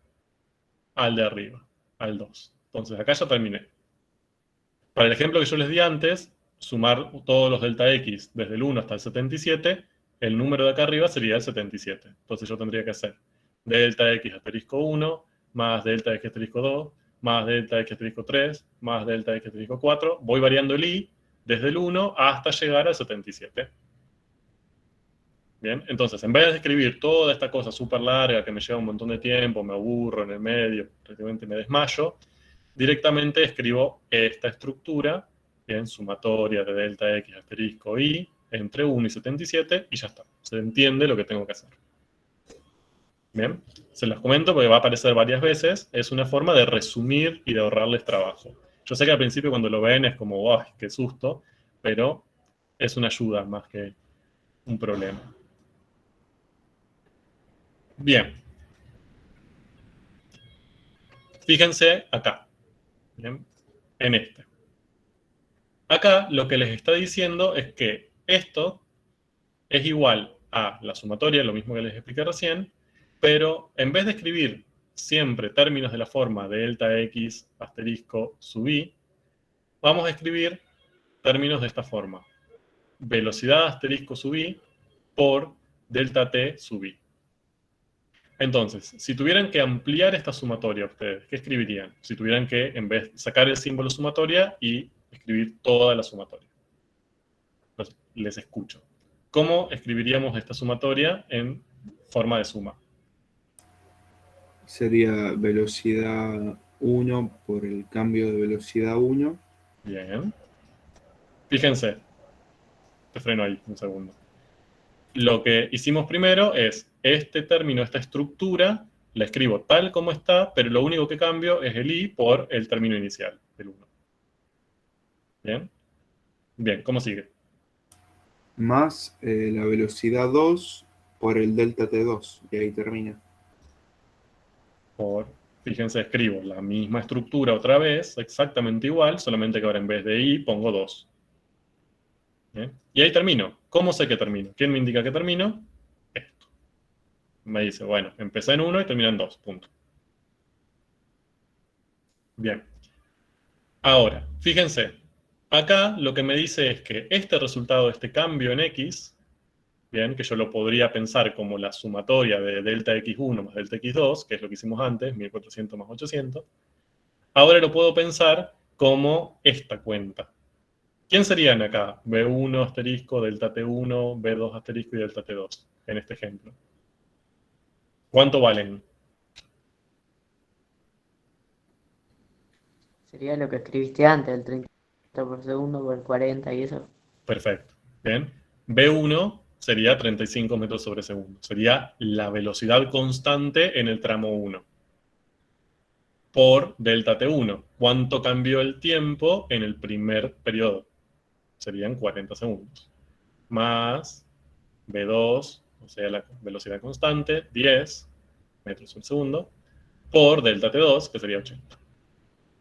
al de arriba, al 2. Entonces, acá ya terminé. Para el ejemplo que yo les di antes, sumar todos los delta X desde el 1 hasta el 77, el número de acá arriba sería el 77. Entonces yo tendría que hacer delta X asterisco 1, más delta X asterisco 2, más delta X asterisco 3, más delta X asterisco 4. Voy variando el I desde el 1 hasta llegar al 77. Bien, entonces, en vez de escribir toda esta cosa súper larga que me lleva un montón de tiempo, me aburro en el medio, prácticamente me desmayo, directamente escribo esta estructura, bien, sumatoria de delta X asterisco I, entre 1 y 77, y ya está. Se entiende lo que tengo que hacer. Bien, se las comento porque va a aparecer varias veces. Es una forma de resumir y de ahorrarles trabajo. Yo sé que al principio cuando lo ven es como, ¡ay, qué susto! Pero es una ayuda más que un problema. Bien. Fíjense acá. Bien, en este. Acá lo que les está diciendo es que esto es igual a la sumatoria, lo mismo que les expliqué recién, pero en vez de escribir siempre términos de la forma de delta x asterisco sub i, vamos a escribir términos de esta forma. Velocidad asterisco sub i por delta t sub i. Entonces, si tuvieran que ampliar esta sumatoria ustedes, ¿qué escribirían? Si tuvieran que, en vez de sacar el símbolo sumatoria y escribir toda la sumatoria. Entonces, les escucho. ¿Cómo escribiríamos esta sumatoria en forma de suma? Sería velocidad 1 por el cambio de velocidad 1. Bien. Fíjense. Te freno ahí un segundo. Lo que hicimos primero es, este término, esta estructura, la escribo tal como está, pero lo único que cambio es el i por el término inicial, el 1. ¿Bien? Bien, ¿cómo sigue? Más la velocidad 2 por el delta t2, y ahí termina. Fíjense, escribo la misma estructura otra vez, exactamente igual, solamente que ahora en vez de i pongo 2. ¿Bien? Y ahí termino. ¿Cómo sé que termino? ¿Quién me indica que termino? Esto. Me dice, bueno, empecé en 1 y terminé en 2, punto. Bien. Ahora, fíjense, acá lo que me dice es que este resultado, este cambio en x, bien, que yo lo podría pensar como la sumatoria de delta x1 más delta x2, que es lo que hicimos antes, 1400 más 800, ahora lo puedo pensar como esta cuenta. ¿Quién serían acá? B1 asterisco, delta T1, B2 asterisco y delta T2, en este ejemplo. ¿Cuánto valen? Sería lo que escribiste antes, el 30 por segundo por el 40 y eso. Perfecto. Bien. B1 sería 35 metros sobre segundo. Sería la velocidad constante en el tramo 1. Por delta T1. ¿Cuánto cambió el tiempo en el primer periodo? Serían 40 segundos. Más B2, o sea, la velocidad constante, 10 metros por segundo, por delta T2, que sería 80.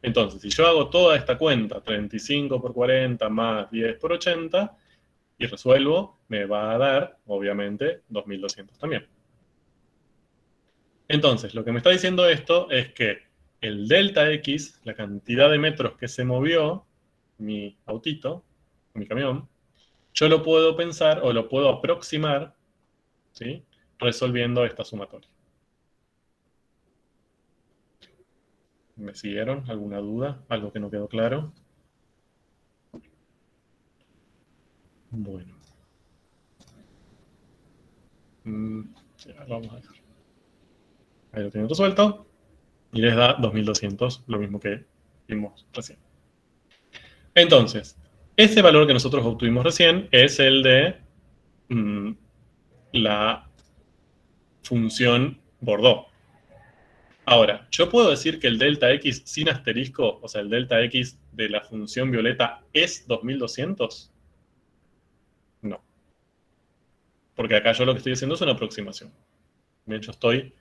Entonces, si yo hago toda esta cuenta, 35 por 40 más 10 por 80, y resuelvo, me va a dar, obviamente, 2200 también. Entonces, lo que me está diciendo esto es que el delta X, la cantidad de metros que se movió mi autito, mi camión, yo lo puedo pensar o lo puedo aproximar, ¿sí?, resolviendo esta sumatoria. ¿Me siguieron? ¿Alguna duda? ¿Algo que no quedó claro? Bueno. Ya, vamos a ver. Ahí lo tienen resuelto. Y les da 2200, lo mismo que vimos recién. Entonces, ese valor que nosotros obtuvimos recién es el de la función Bordeaux. Ahora, ¿yo puedo decir que el delta x sin asterisco, o sea, el delta x de la función violeta es 2200? No. Porque acá yo lo que estoy haciendo es una aproximación. De hecho, estoy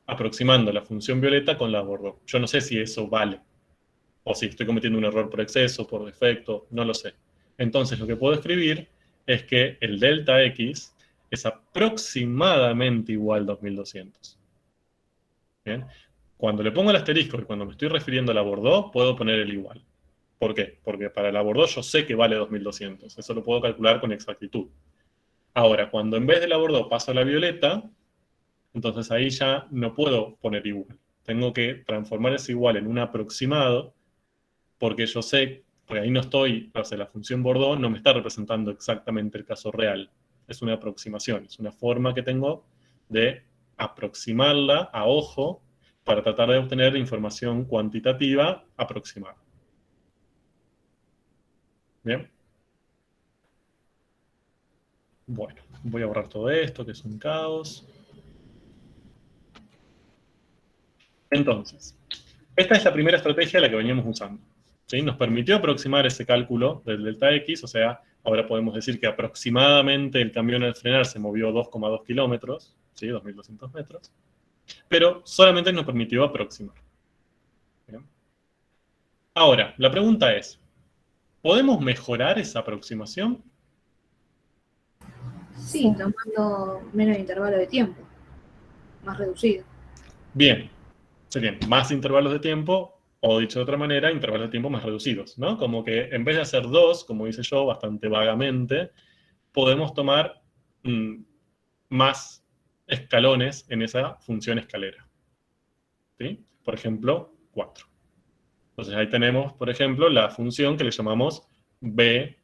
aproximando la función violeta con la Bordeaux. Yo no sé si eso vale. O si estoy cometiendo un error por exceso, por defecto, no lo sé. Entonces, lo que puedo escribir es que el delta x es aproximadamente igual a 2200. ¿Bien? Cuando le pongo el asterisco y cuando me estoy refiriendo a la Bordeaux, puedo poner el igual. ¿Por qué? Porque para la Bordeaux yo sé que vale 2200. Eso lo puedo calcular con exactitud. Ahora, cuando en vez de la Bordeaux paso a la violeta, entonces ahí ya no puedo poner igual. Tengo que transformar ese igual en un aproximado, porque yo sé, porque ahí no estoy, o sea, la función Bordeaux no me está representando exactamente el caso real. Es una aproximación, es una forma que tengo de aproximarla a ojo para tratar de obtener información cuantitativa aproximada. ¿Bien? Bueno, voy a borrar todo esto, que es un caos. Entonces, esta es la primera estrategia la que veníamos usando. ¿Sí? Nos permitió aproximar ese cálculo del delta x, o sea, ahora podemos decir que aproximadamente el camión al frenar se movió 2,2 kilómetros, ¿sí? 2200 metros, pero solamente nos permitió aproximar. ¿Bien? Ahora, la pregunta es, ¿Podemos mejorar esa aproximación? Sí, tomando menos intervalo de tiempo, más reducido. Bien, serían más intervalos de tiempo, o dicho de otra manera, intervalos de tiempo más reducidos, ¿no? Como que en vez de hacer 2, como hice yo, bastante vagamente, podemos tomar más escalones en esa función escalera. ¿Sí? Por ejemplo, 4. Entonces ahí tenemos, por ejemplo, la función que le llamamos B2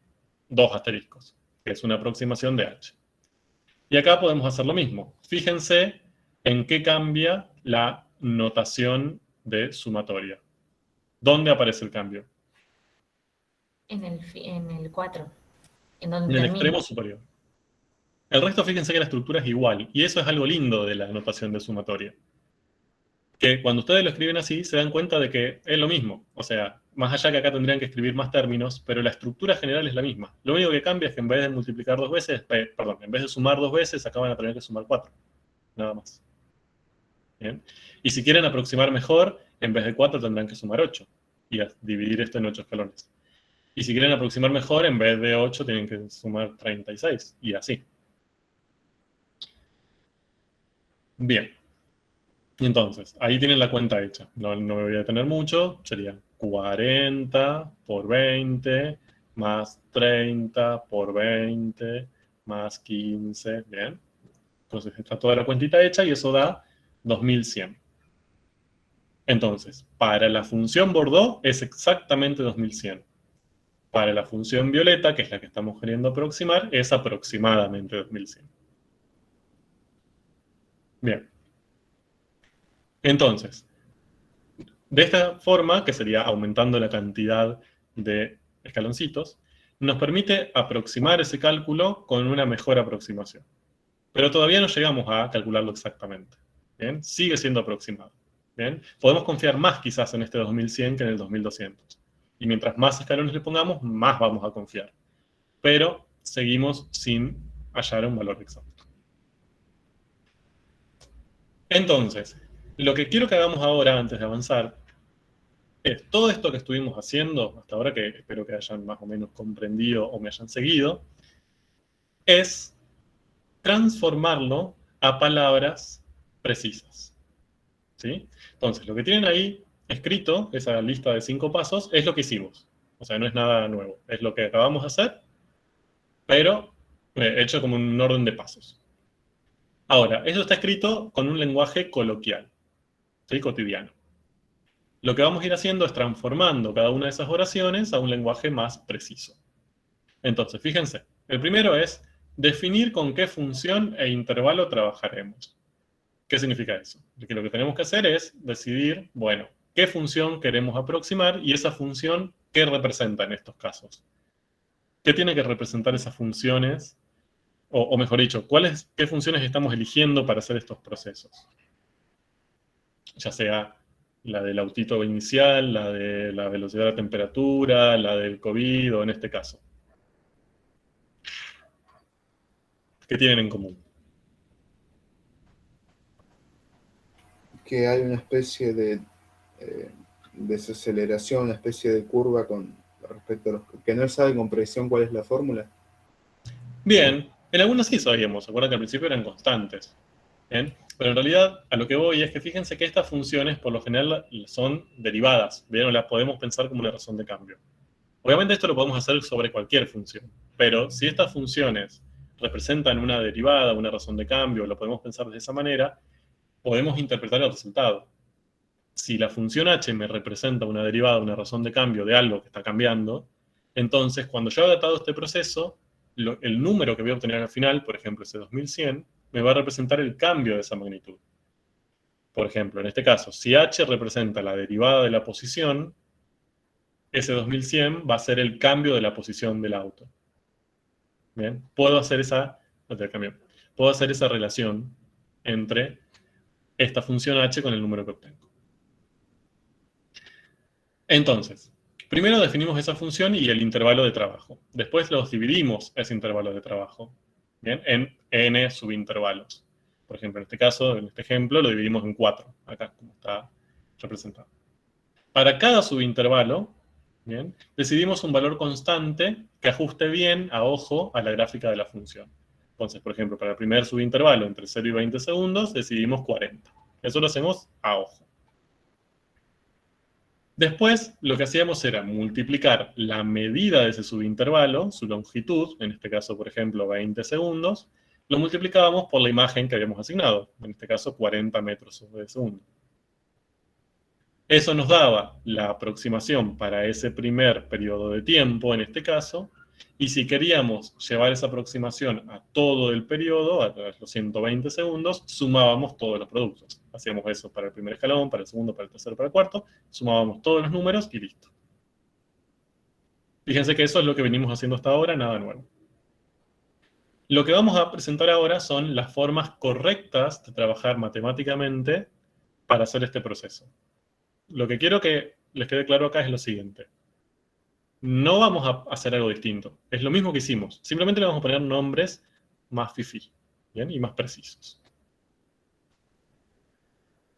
asteriscos, que es una aproximación de h. Y acá podemos hacer lo mismo. Fíjense en qué cambia la notación de sumatoria. ¿Dónde aparece el cambio? En el 4. En En el extremo superior. El resto, fíjense que la estructura es igual. Y eso es algo lindo de la notación de sumatoria. Que cuando ustedes lo escriben así, se dan cuenta de que es lo mismo. O sea, más allá que acá tendrían que escribir más términos, pero la estructura general es la misma. Lo único que cambia es que en vez de multiplicar 2 veces, en vez de sumar 2 veces, acá van a tener que sumar 4. Nada más. ¿Bien? Y si quieren aproximar mejor, en vez de 4 tendrán que sumar 8. Y dividir esto en 8 escalones. Y si quieren aproximar mejor, en vez de 8 tienen que sumar 36. Y así. Bien. Y entonces, ahí tienen la cuenta hecha. No me voy a detener mucho. Sería 40 por 20 más 30 por 20 más 15. Bien. Entonces está toda la cuentita hecha y eso da 2100. Entonces, para la función Bordeaux es exactamente 2100. Para la función violeta, que es la que estamos queriendo aproximar, es aproximadamente 2100. Bien. Entonces, de esta forma, que sería aumentando la cantidad de escaloncitos, nos permite aproximar ese cálculo con una mejor aproximación. Pero todavía no llegamos a calcularlo exactamente. ¿Bien? Sigue siendo aproximado. ¿Bien? Podemos confiar más quizás en este 2100 que en el 2200. Y mientras más escalones le pongamos, más vamos a confiar. Pero seguimos sin hallar un valor exacto. Entonces, lo que quiero que hagamos ahora, antes de avanzar, es todo esto que estuvimos haciendo, hasta ahora, que espero que hayan más o menos comprendido o me hayan seguido, es transformarlo a palabras precisas. ¿Sí? Entonces, lo que tienen ahí escrito, esa lista de 5 pasos, es lo que hicimos. O sea, no es nada nuevo. Es lo que acabamos de hacer, pero hecho como un orden de pasos. Ahora, eso está escrito con un lenguaje coloquial, ¿sí? Cotidiano. Lo que vamos a ir haciendo es transformando cada una de esas oraciones a un lenguaje más preciso. Entonces, fíjense, el primero es definir con qué función e intervalo trabajaremos. ¿Qué significa eso? Que lo que tenemos que hacer es decidir, bueno, qué función queremos aproximar y esa función, ¿qué representa en estos casos? ¿Qué tiene que representar esas funciones? O mejor dicho, ¿qué funciones estamos eligiendo para hacer estos procesos? Ya sea la del autito inicial, la de la velocidad de la temperatura, la del COVID, o en este caso. ¿Qué tienen en común? Que hay una especie de desaceleración, una especie de curva con respecto a los que no saben con precisión cuál es la fórmula. Bien, en algunos sí sabíamos, se acuerdan que al principio eran constantes. ¿Bien? Pero en realidad a lo que voy es que fíjense que estas funciones por lo general son derivadas, ¿bien? O las podemos pensar como una razón de cambio. Obviamente esto lo podemos hacer sobre cualquier función, pero si estas funciones representan una derivada, una razón de cambio, lo podemos pensar de esa manera, podemos interpretar el resultado. Si la función h me representa una derivada, una razón de cambio de algo que está cambiando, entonces cuando yo haga todo este proceso, el número que voy a obtener al final, por ejemplo ese 2100, me va a representar el cambio de esa magnitud. Por ejemplo, en este caso, si h representa la derivada de la posición, ese 2100 va a ser el cambio de la posición del auto. ¿Bien? Puedo hacer esa relación entre esta función h con el número que obtengo. Entonces, primero definimos esa función y el intervalo de trabajo. Después los dividimos ese intervalo de trabajo, ¿bien? En n subintervalos. Por ejemplo, en este caso, en este ejemplo, lo dividimos en 4, acá como está representado. Para cada subintervalo, Bien. Decidimos un valor constante que ajuste bien a ojo a la gráfica de la función. Entonces, por ejemplo, para el primer subintervalo entre 0 y 20 segundos, decidimos 40. Eso lo hacemos a ojo. Después, lo que hacíamos era multiplicar la medida de ese subintervalo, su longitud, en este caso, por ejemplo, 20 segundos, lo multiplicábamos por la imagen que habíamos asignado, en este caso 40 metros de segundo. Eso nos daba la aproximación para ese primer periodo de tiempo, en este caso, y si queríamos llevar esa aproximación a todo el periodo, a los 120 segundos, sumábamos todos los productos. Hacíamos eso para el primer escalón, para el segundo, para el tercero, para el cuarto, sumábamos todos los números y listo. Fíjense que eso es lo que venimos haciendo hasta ahora, nada nuevo. Lo que vamos a presentar ahora son las formas correctas de trabajar matemáticamente para hacer este proceso. Lo que quiero que les quede claro acá es lo siguiente. No vamos a hacer algo distinto. Es lo mismo que hicimos. Simplemente le vamos a poner nombres más fifí, ¿bien? Y más precisos.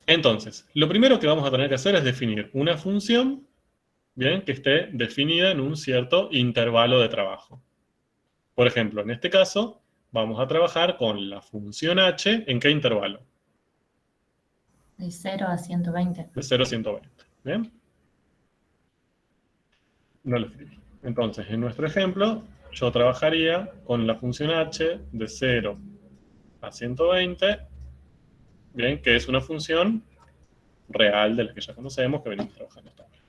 Entonces, lo primero que vamos a tener que hacer es definir una función, ¿bien? Que esté definida en un cierto intervalo de trabajo. Por ejemplo, en este caso, vamos a trabajar con la función h, ¿en qué intervalo? De 0 a 120. De 0 a 120, ¿bien? No lo escribí. Entonces, en nuestro ejemplo, yo trabajaría con la función h de 0 a 120, ¿bien? Que es una función real de la que ya conocemos, que venimos trabajando hasta ahora.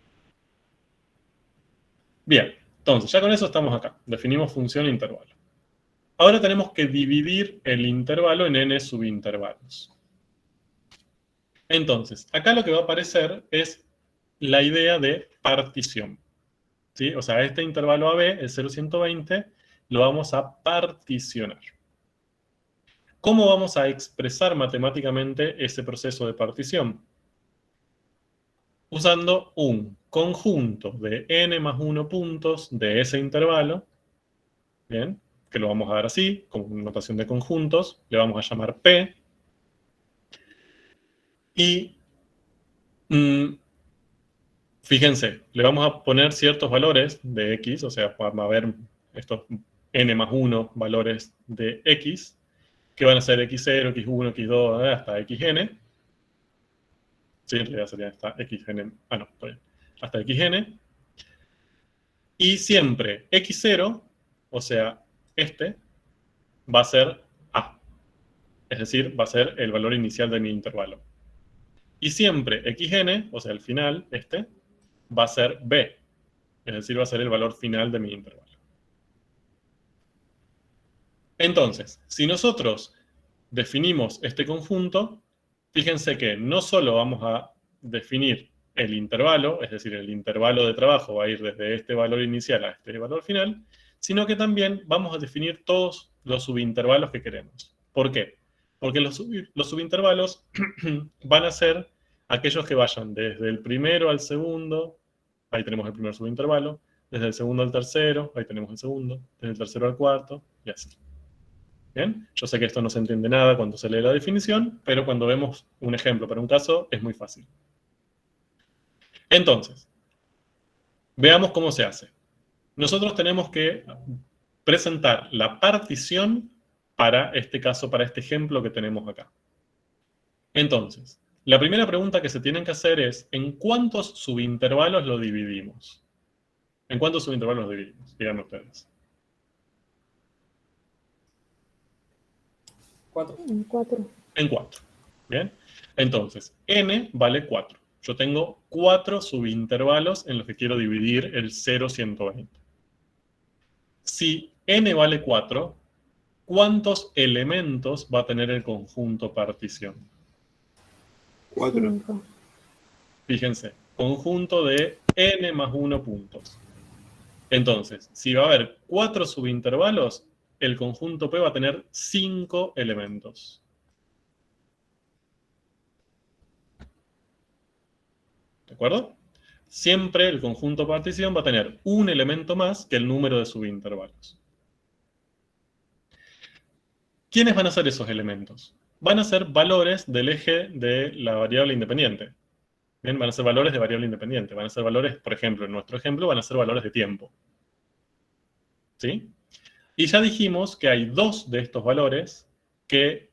Bien, entonces, ya con eso estamos acá. Definimos función e intervalo. Ahora tenemos que dividir el intervalo en n subintervalos. Entonces, acá lo que va a aparecer es la idea de partición. ¿Sí? O sea, este intervalo AB, el 0 a 120, lo vamos a particionar. ¿Cómo vamos a expresar matemáticamente ese proceso de partición? Usando un conjunto de n más 1 puntos de ese intervalo, ¿bien? Que lo vamos a dar así, como notación de conjuntos, le vamos a llamar P, y fíjense, le vamos a poner ciertos valores de x, o sea, va a haber estos n más 1 valores de x, que van a ser x0, x1, x2, hasta xn. Sí, en realidad sería hasta xn. Ah, no, estoy bien. Hasta xn. Y siempre x0, o sea, este, va a ser a. Es decir, va a ser el valor inicial de mi intervalo. Y siempre xn, o sea, el final, este, va a ser b. Es decir, va a ser el valor final de mi intervalo. Entonces, si nosotros definimos este conjunto, fíjense que no solo vamos a definir el intervalo, es decir, el intervalo de trabajo va a ir desde este valor inicial a este valor final, sino que también vamos a definir todos los subintervalos que queremos. ¿Por qué? Porque los subintervalos van a ser aquellos que vayan desde el primero al segundo, ahí tenemos el primer subintervalo, desde el segundo al tercero, ahí tenemos el segundo, desde el tercero al cuarto, y así. ¿Bien? Yo sé que esto no se entiende nada cuando se lee la definición, pero cuando vemos un ejemplo para un caso, es muy fácil. Entonces, veamos cómo se hace. Nosotros tenemos que presentar la partición para este caso, para este ejemplo que tenemos acá. Entonces, la primera pregunta que se tienen que hacer es, ¿en cuántos subintervalos lo dividimos? ¿En cuántos subintervalos lo dividimos? Díganme ustedes. 4. En 4. En 4. ¿Bien? Entonces, n vale 4. Yo tengo 4 subintervalos en los que quiero dividir el 0 a 120. Si n vale 4, ¿cuántos elementos va a tener el conjunto partición? 4. Fíjense, conjunto de n más 1 puntos. Entonces, si va a haber 4 subintervalos, el conjunto P va a tener 5 elementos. ¿De acuerdo? Siempre el conjunto partición va a tener un elemento más que el número de subintervalos. ¿Quiénes van a ser esos elementos? Van a ser valores del eje de la variable independiente. Bien, van a ser valores de variable independiente. Van a ser valores, por ejemplo, en nuestro ejemplo, van a ser valores de tiempo. ¿Sí? Y ya dijimos que hay dos de estos valores que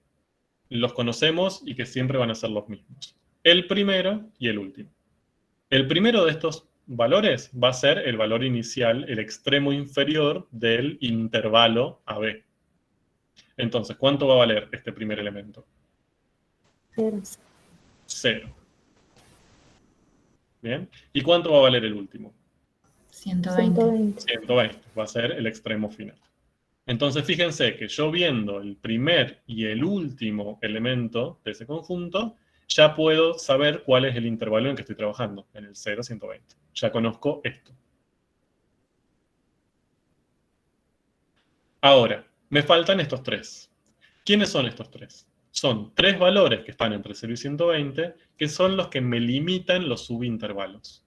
los conocemos y que siempre van a ser los mismos. El primero y el último. El primero de estos valores va a ser el valor inicial, el extremo inferior del intervalo AB. Entonces, ¿cuánto va a valer este primer elemento? 0. 0. ¿Bien? ¿Y cuánto va a valer el último? 120. 120. Va a ser el extremo final. Entonces, fíjense que yo viendo el primer y el último elemento de ese conjunto, ya puedo saber cuál es el intervalo en que estoy trabajando, en el 0, 120. Ya conozco esto. Ahora, me faltan estos tres. ¿Quiénes son estos tres? Son tres valores que están entre 0 y 120, que son los que me limitan los subintervalos.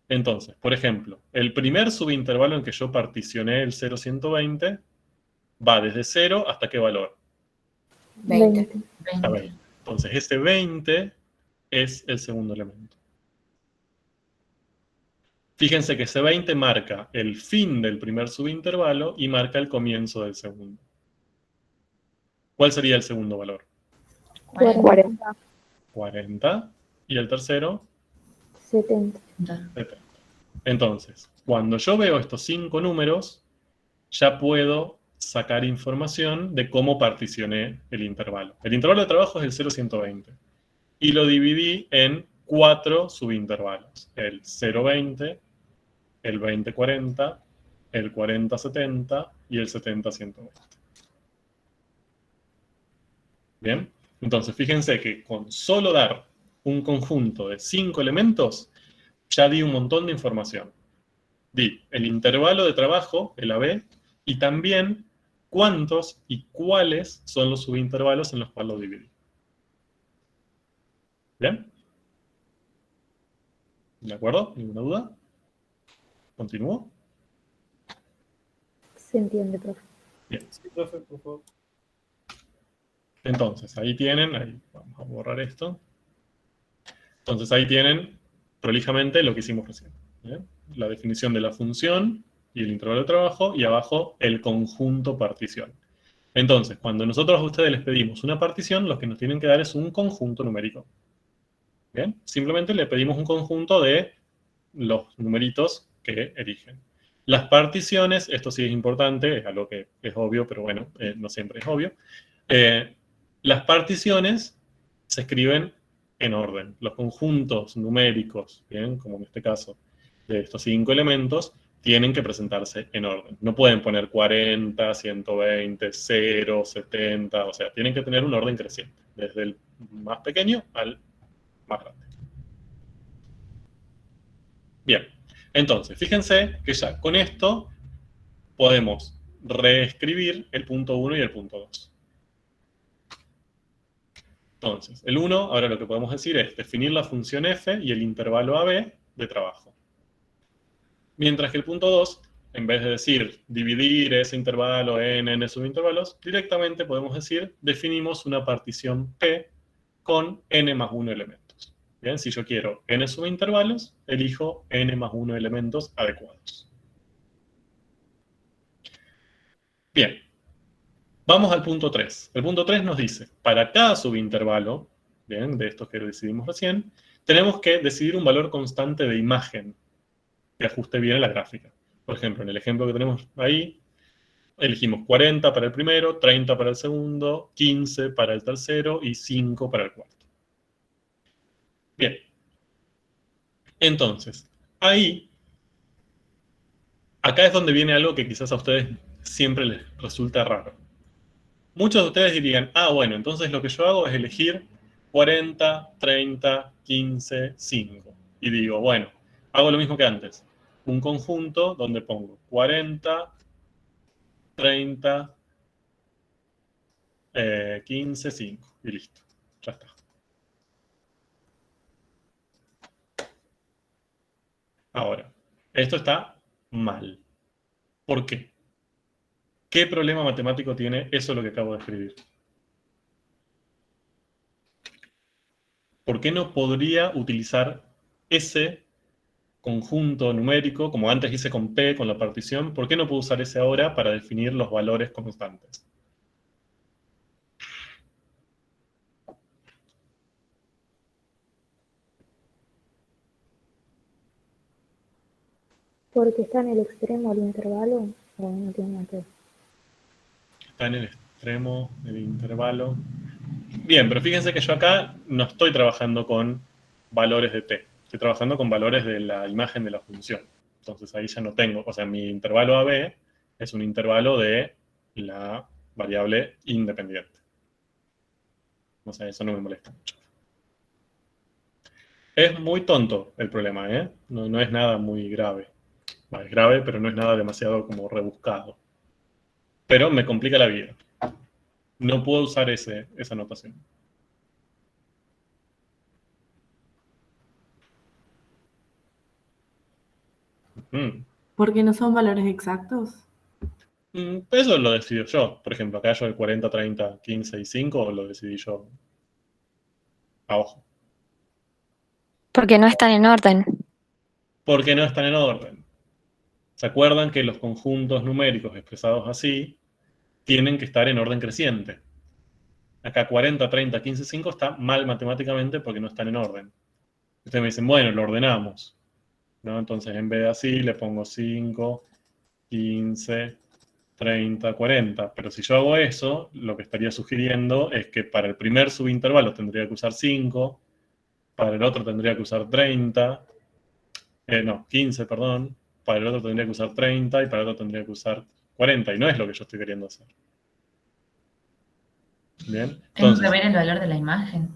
Entonces, por ejemplo, el primer subintervalo en que yo particioné el 0, 120 va desde 0 hasta ¿qué valor? 20. A 20. Entonces, ese 20 es el segundo elemento. Fíjense que ese 20 marca el fin del primer subintervalo y marca el comienzo del segundo. ¿Cuál sería el segundo valor? 40. 40. ¿Y el tercero? 70. 70. Entonces, cuando yo veo estos 5 números, ya puedo sacar información de cómo particioné el intervalo. El intervalo de trabajo es el 0, 120. Y lo dividí en 4 subintervalos. El 0,20, el 20-40, el 40-70 y el 70-120. ¿Bien? Entonces, fíjense que con solo dar un conjunto de 5 elementos, ya di un montón de información. Di el intervalo de trabajo, el AB, y también cuántos y cuáles son los subintervalos en los cuales lo dividí. ¿Bien? ¿De acuerdo? ¿Ninguna duda? ¿Continúo? Se entiende, profe. Bien. Sí, profe, por favor. Entonces, ahí tienen, vamos a borrar esto. Entonces, ahí tienen prolijamente lo que hicimos recién. ¿Bien? La definición de la función y el intervalo de trabajo, y abajo el conjunto partición. Entonces, cuando nosotros a ustedes les pedimos una partición, lo que nos tienen que dar es un conjunto numérico. ¿Bien? Simplemente le pedimos un conjunto de los numeritos que eligen. Las particiones, esto sí es importante, es algo que es obvio, pero bueno, no siempre es obvio. Las particiones se escriben en orden. Los conjuntos numéricos, ¿bien? Como en este caso, de estos 5 elementos, tienen que presentarse en orden. No pueden poner 40, 120, 0, 70, o sea, tienen que tener un orden creciente, desde el más pequeño al más grande. Bien, entonces, fíjense que ya con esto podemos reescribir el punto 1 y el punto 2. Entonces, el 1, ahora lo que podemos decir es definir la función f y el intervalo AB de trabajo. Mientras que el punto 2, en vez de decir dividir ese intervalo en n subintervalos, directamente podemos decir definimos una partición P con n más 1 elementos. Bien, si yo quiero n subintervalos, elijo n más 1 elementos adecuados. Bien. Vamos al punto 3. El punto 3 nos dice, para cada subintervalo, bien, de estos que decidimos recién, tenemos que decidir un valor constante de imagen que ajuste bien a la gráfica. Por ejemplo, en el ejemplo que tenemos ahí, elegimos 40 para el primero, 30 para el segundo, 15 para el tercero y 5 para el cuarto. Bien. Entonces, acá es donde viene algo que quizás a ustedes siempre les resulta raro. Muchos de ustedes dirían, bueno, entonces lo que yo hago es elegir 40, 30, 15, 5. Y digo, bueno, hago lo mismo que antes. Un conjunto donde pongo 40, 30, 15, 5. Y listo. Ya está. Ahora, esto está mal. ¿Por qué? ¿Qué problema matemático tiene eso lo que acabo de escribir? ¿por qué no podría utilizar ese conjunto numérico, como antes hice con P, con la partición? ¿Por qué no puedo usar ese ahora para definir los valores constantes? Porque está en el extremo del intervalo, o no tiene nada que ver. Está en el extremo del intervalo. Bien, pero fíjense que yo acá no estoy trabajando con valores de t. Estoy trabajando con valores de la imagen de la función. Entonces ahí ya no tengo, o sea, mi intervalo AB es un intervalo de la variable independiente. O sea, eso no me molesta mucho. Es muy tonto el problema, ¿eh? No es nada muy grave. Es grave, pero no es nada demasiado como rebuscado. Pero me complica la vida. No puedo usar esa notación. ¿Porque no son valores exactos? Eso lo decido yo. Por ejemplo, acá yo el 40, 30, 15 y 5 lo decidí yo a ojo. Porque no están en orden. Porque no están en orden. ¿Se acuerdan que los conjuntos numéricos expresados así tienen que estar en orden creciente? Acá 40, 30, 15, 5 está mal matemáticamente porque no están en orden. Ustedes me dicen, bueno, lo ordenamos, ¿no? Entonces en vez de así le pongo 5, 15, 30, 40. Pero si yo hago eso, lo que estaría sugiriendo es que para el primer subintervalo tendría que usar 5, para el otro tendría que usar 30, 15, perdón, para el otro tendría que usar 30 y para el otro tendría que usar 40, y no es lo que yo estoy queriendo hacer. Bien, Tengo entonces, que ver el valor de la imagen.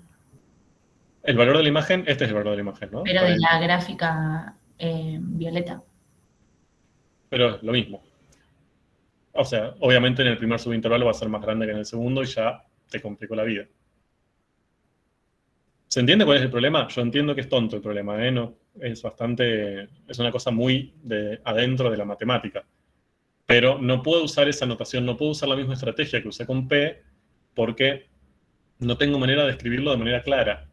el valor de la imagen, este es el valor de la imagen, ¿no? Pero de la gráfica violeta. Pero es lo mismo. O sea, obviamente en el primer subintervalo va a ser más grande que en el segundo y ya te complicó la vida. ¿Se entiende cuál es el problema? Yo entiendo que es tonto el problema, ¿eh? No, es una cosa muy adentro de la matemática. Pero no puedo usar esa notación, no puedo usar la misma estrategia que usé con P, porque no tengo manera de escribirlo de manera clara.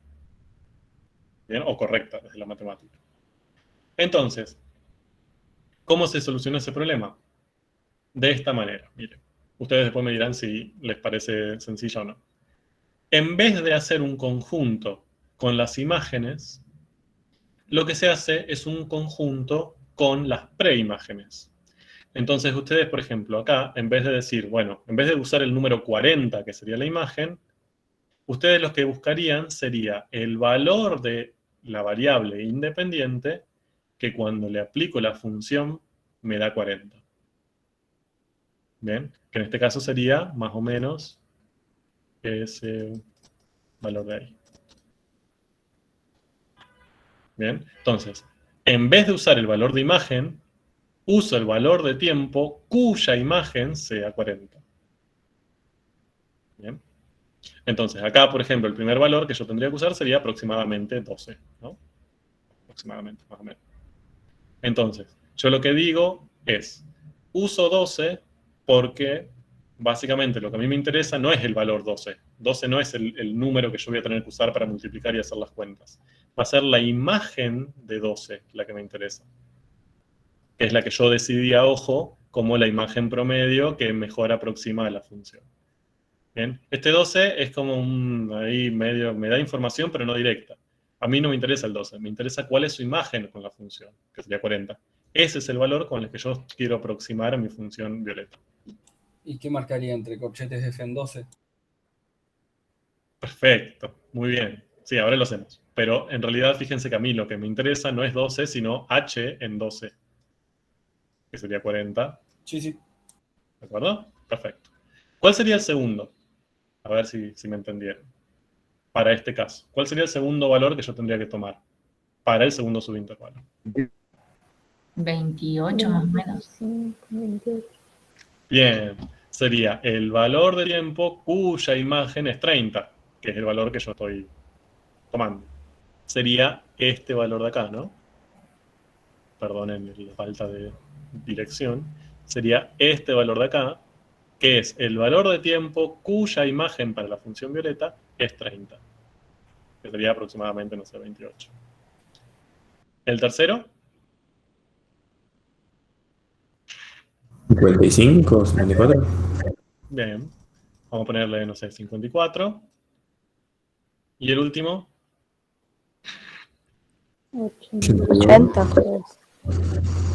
¿Bien? O correcta desde la matemática. Entonces, ¿cómo se soluciona ese problema? De esta manera, miren. Ustedes después me dirán si les parece sencillo o no. En vez de hacer un conjunto con las imágenes, lo que se hace es un conjunto con las preimágenes. Entonces ustedes, por ejemplo, acá, en vez de decir, bueno, en vez de usar el número 40, que sería la imagen, ustedes lo que buscarían sería el valor de la variable independiente que cuando le aplico la función me da 40. Bien, que en este caso sería más o menos ese valor de ahí. Bien, entonces, en vez de usar el valor de imagen, uso el valor de tiempo cuya imagen sea 40. Bien. Entonces, acá, por ejemplo, el primer valor que yo tendría que usar sería aproximadamente 12, ¿no? Aproximadamente, más o menos. Entonces, yo lo que digo es, uso 12 porque básicamente lo que a mí me interesa no es el valor 12. 12 no es el número que yo voy a tener que usar para multiplicar y hacer las cuentas. Va a ser la imagen de 12 la que me interesa. Que es la que yo decidí a ojo como la imagen promedio que mejor aproxima a la función. Bien, este 12 es como ahí medio, me da información pero no directa. A mí no me interesa el 12, me interesa cuál es su imagen con la función, que sería 40. Ese es el valor con el que yo quiero aproximar a mi función violeta. ¿Y qué marcaría entre corchetes f en 12? Perfecto, muy bien. Sí, ahora lo hacemos. Pero en realidad fíjense que a mí lo que me interesa no es 12, sino h en 12, que sería 40. Sí, sí. ¿De acuerdo? Perfecto. ¿Cuál sería el segundo? A ver si me entendieron. Para este caso. ¿Cuál sería el segundo valor que yo tendría que tomar para el segundo subintervalo? 28 más o menos. 28. Bien, sería el valor de tiempo cuya imagen es 30, que es el valor que yo estoy tomando. Sería este valor de acá, ¿no? Perdonen la falta de dirección. Sería este valor de acá, que es el valor de tiempo cuya imagen para la función violeta es 30. que sería aproximadamente, no sé, 28. ¿El tercero? 55, 54. Bien. Vamos a ponerle, no sé, 54. ¿Y el último? 80.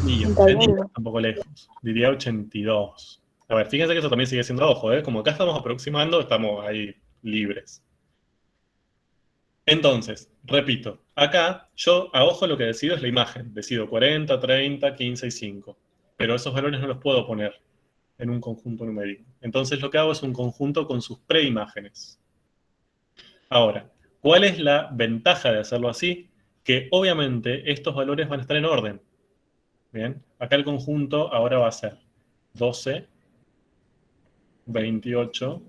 Y 80 está un poco lejos. Diría 82. A ver, fíjense que eso también sigue siendo ojo, ¿eh? Como acá estamos aproximando, estamos ahí libres. Entonces, repito, acá yo a ojo lo que decido es la imagen. Decido 40, 30, 15 y 5. Pero esos valores no los puedo poner en un conjunto numérico. Entonces lo que hago es un conjunto con sus preimágenes. Ahora, ¿cuál es la ventaja de hacerlo así? Que obviamente estos valores van a estar en orden. Bien, acá el conjunto ahora va a ser 12, 28,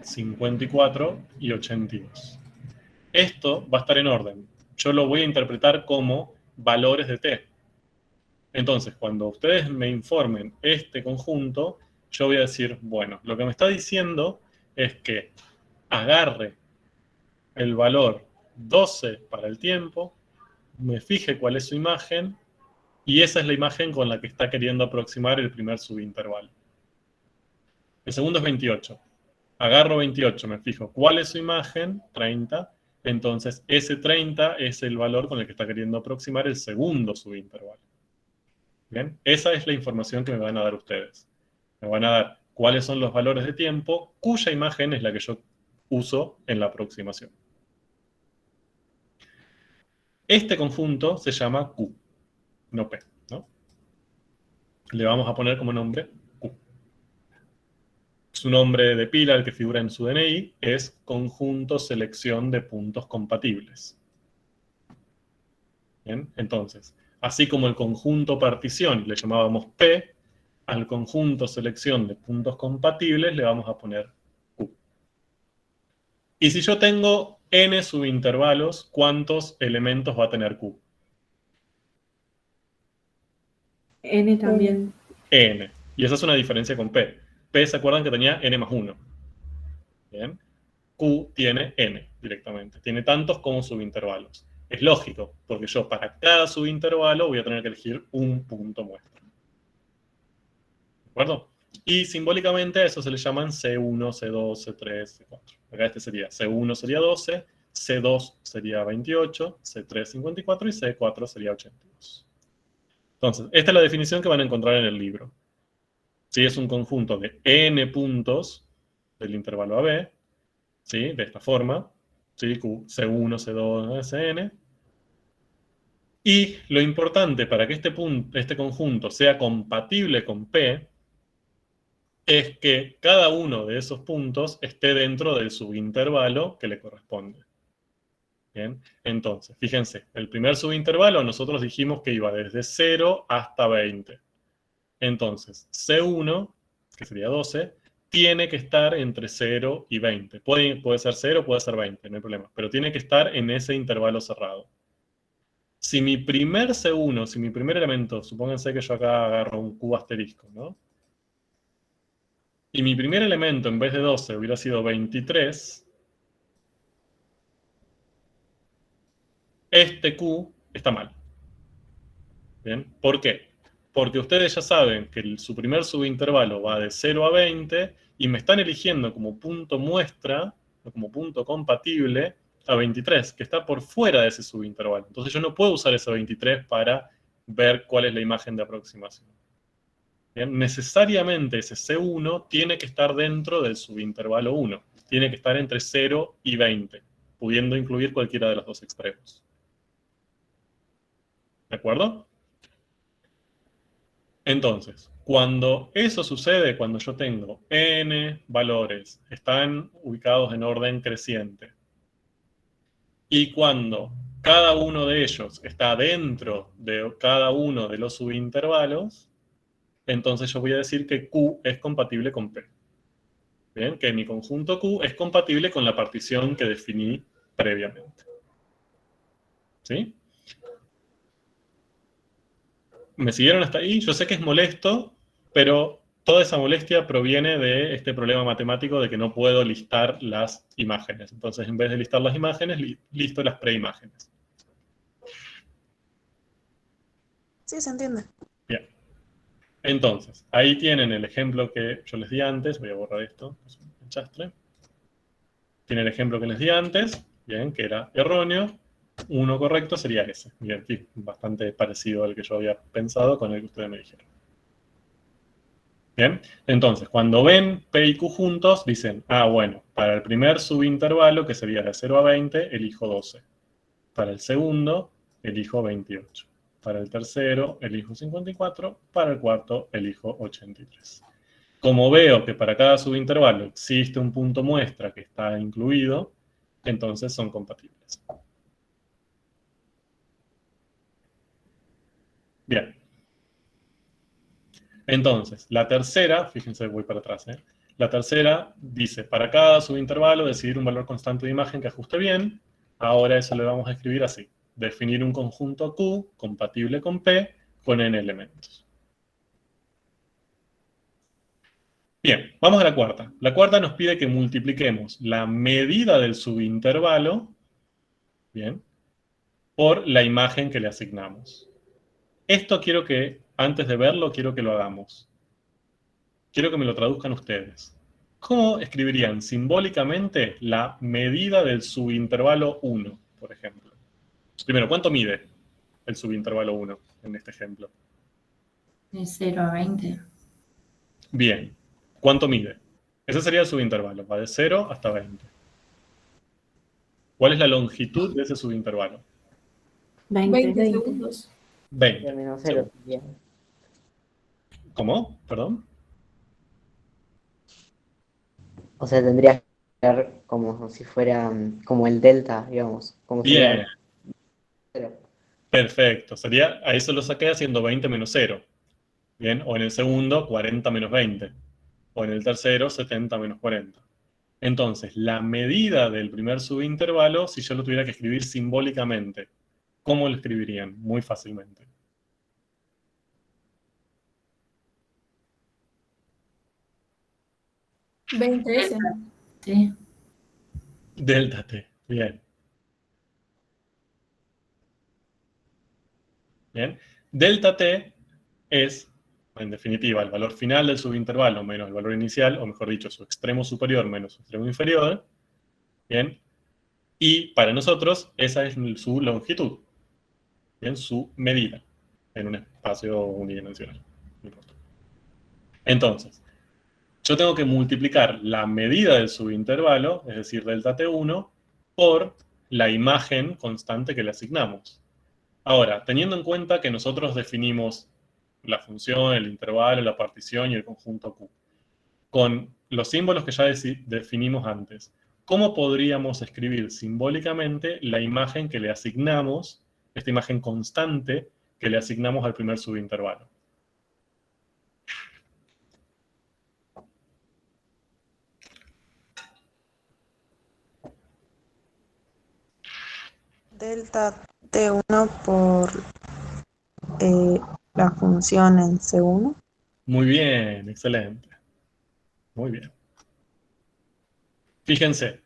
54 y 82. Esto va a estar en orden. Yo lo voy a interpretar como valores de t. Entonces, cuando ustedes me informen este conjunto, yo voy a decir, bueno, lo que me está diciendo es que agarre el valor 12 para el tiempo, me fije cuál es su imagen, y esa es la imagen con la que está queriendo aproximar el primer subintervalo. El segundo es 28. Agarro 28, me fijo cuál es su imagen, 30, entonces ese 30 es el valor con el que está queriendo aproximar el segundo subintervalo. Bien, esa es la información que me van a dar ustedes. Me van a dar cuáles son los valores de tiempo, cuya imagen es la que yo uso en la aproximación. Este conjunto se llama Q, no P, ¿no? Le vamos a poner como nombre Q. Su nombre de pila, el que figura en su DNI, es conjunto selección de puntos compatibles. Bien, entonces, así como el conjunto partición le llamábamos P, al conjunto selección de puntos compatibles le vamos a poner Q. Y si yo tengo n subintervalos, ¿cuántos elementos va a tener Q? N también. N. Y esa es una diferencia con P. P, ¿se acuerdan que tenía n más 1? Bien. Q tiene n directamente. Tiene tantos como subintervalos. Es lógico, porque yo para cada subintervalo voy a tener que elegir un punto muestra. ¿De acuerdo? Y simbólicamente a eso se le llaman C1, C2, C3, C4. Acá este sería C1 sería 12, C2 sería 28, C3 54 y C4 sería 82. Entonces, esta es la definición que van a encontrar en el libro. ¿Sí? Es un conjunto de n puntos del intervalo AB, ¿sí? De esta forma, ¿sí? C1, C2, Cn. Y lo importante para que este conjunto sea compatible con P es que cada uno de esos puntos esté dentro del subintervalo que le corresponde. Bien, entonces, fíjense, el primer subintervalo nosotros dijimos que iba desde 0 hasta 20. Entonces, C1, que sería 12, tiene que estar entre 0 y 20. Puede ser 0, puede ser 20, no hay problema, pero tiene que estar en ese intervalo cerrado. Si mi primer C1, si mi primer elemento, supónganse que yo acá agarro un Q asterisco, ¿no? Y mi primer elemento en vez de 12 hubiera sido 23, este Q está mal. ¿Bien? ¿Por qué? Porque ustedes ya saben que su primer subintervalo va de 0 a 20 y me están eligiendo como punto muestra, o como punto compatible, a 23, que está por fuera de ese subintervalo. Entonces yo no puedo usar ese 23 para ver cuál es la imagen de aproximación. Bien, necesariamente ese C1 tiene que estar dentro del subintervalo 1. Tiene que estar entre 0 y 20, pudiendo incluir cualquiera de los dos extremos. ¿De acuerdo? Entonces, cuando eso sucede, cuando yo tengo n valores, están ubicados en orden creciente, y cuando cada uno de ellos está dentro de cada uno de los subintervalos, entonces yo voy a decir que Q es compatible con P. Bien, que mi conjunto Q es compatible con la partición que definí previamente. ¿Sí? ¿Me siguieron hasta ahí? Yo sé que es molesto, pero toda esa molestia proviene de este problema matemático de que no puedo listar las imágenes. Entonces, en vez de listar las imágenes, listo las preimágenes. Sí, se entiende. Bien. Entonces, ahí tienen el ejemplo que yo les di antes. Voy a borrar esto, es un enchastre. Tienen el ejemplo que les di antes, bien, que era erróneo. Uno correcto sería ese. Bien, sí, bastante parecido al que yo había pensado con el que ustedes me dijeron. Bien, entonces, cuando ven P y Q juntos, dicen, ah, bueno, para el primer subintervalo, que sería de 0 a 20, elijo 12. Para el segundo, elijo 28. Para el tercero, elijo 54. Para el cuarto, elijo 83. Como veo que para cada subintervalo existe un punto muestra que está incluido, entonces son compatibles. Bien. Entonces, la tercera, fíjense, voy para atrás, La tercera dice, para cada subintervalo decidir un valor constante de imagen que ajuste bien. Ahora eso le vamos a escribir así. Definir un conjunto Q compatible con P con n elementos. Bien, vamos a la cuarta. La cuarta nos pide que multipliquemos la medida del subintervalo, bien, por la imagen que le asignamos. Esto quiero que, antes de verlo, quiero que lo hagamos. Quiero que me lo traduzcan ustedes. ¿Cómo escribirían simbólicamente la medida del subintervalo 1, por ejemplo? Primero, ¿cuánto mide el subintervalo 1 en este ejemplo? De 0 a 20. Bien. ¿Cuánto mide? Ese sería el subintervalo, va de 0 hasta 20. ¿Cuál es la longitud de ese subintervalo? 20 segundos. 20. Menos 0. Bien. ¿Cómo? ¿Perdón? O sea, tendría que ser como si fuera como el delta, digamos. Como Bien. Sería 0. Perfecto. Sería, a eso lo saqué haciendo 20 menos 0. Bien. O en el segundo, 40 menos 20. O en el tercero, 70 menos 40. Entonces, la medida del primer subintervalo, si yo lo tuviera que escribir simbólicamente, ¿cómo lo escribirían? Muy fácilmente. ¿20S? Sí. Delta T. Bien. Bien. Delta T es, en definitiva, el valor final del subintervalo menos el valor inicial, o mejor dicho, su extremo superior menos su extremo inferior. Bien. Y para nosotros, esa es su longitud. Bien, su medida en un espacio unidimensional. No importa. Entonces, yo tengo que multiplicar la medida del subintervalo, es decir, delta T1, por la imagen constante que le asignamos. Ahora, teniendo en cuenta que nosotros definimos la función, el intervalo, la partición y el conjunto Q, con los símbolos que ya definimos antes, ¿cómo podríamos escribir simbólicamente la imagen que le asignamos, esta imagen constante que le asignamos al primer subintervalo? Delta T1 por la función en C1. Muy bien, excelente. Muy bien. Fíjense,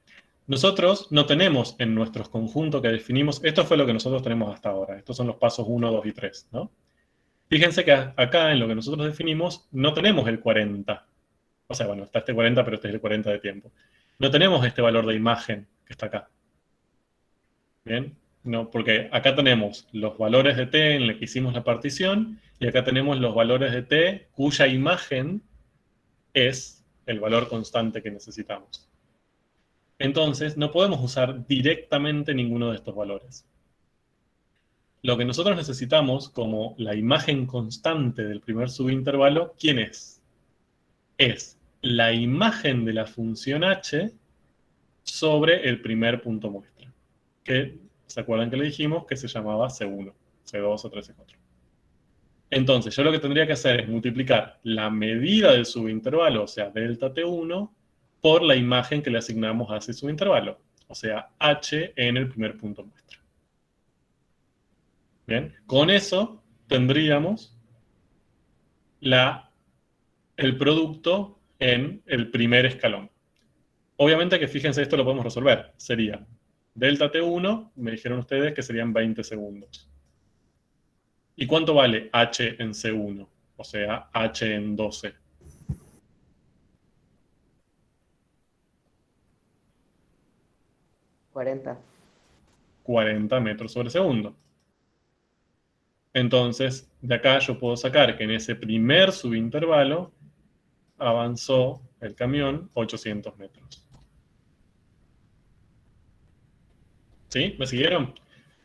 nosotros no tenemos en nuestros conjuntos que definimos, esto fue lo que nosotros tenemos hasta ahora, estos son los pasos 1, 2 y 3, ¿no? Fíjense que acá en lo que nosotros definimos no tenemos el 40. O sea, bueno, está este 40, pero este es el 40 de tiempo. No tenemos este valor de imagen que está acá. ¿Bien? No, porque acá tenemos los valores de t en los que hicimos la partición, y acá tenemos los valores de t cuya imagen es el valor constante que necesitamos. Entonces, no podemos usar directamente ninguno de estos valores. Lo que nosotros necesitamos como la imagen constante del primer subintervalo, ¿quién es? Es la imagen de la función h sobre el primer punto muestra. Que, ¿se acuerdan que le dijimos? Que se llamaba C1, C2 o 3, C4. Entonces, yo lo que tendría que hacer es multiplicar la medida del subintervalo, o sea, delta T1, por la imagen que le asignamos a ese subintervalo, o sea, h en el primer punto muestra. Bien, con eso tendríamos la el producto en el primer escalón. Obviamente que fíjense, esto lo podemos resolver. Sería delta T1, me dijeron ustedes que serían 20 segundos. ¿Y cuánto vale H en C1? O sea, H en 12. ¿40? 40 metros sobre segundo. Entonces, de acá yo puedo sacar que en ese primer subintervalo avanzó el camión 800 metros. ¿Sí? ¿Me siguieron?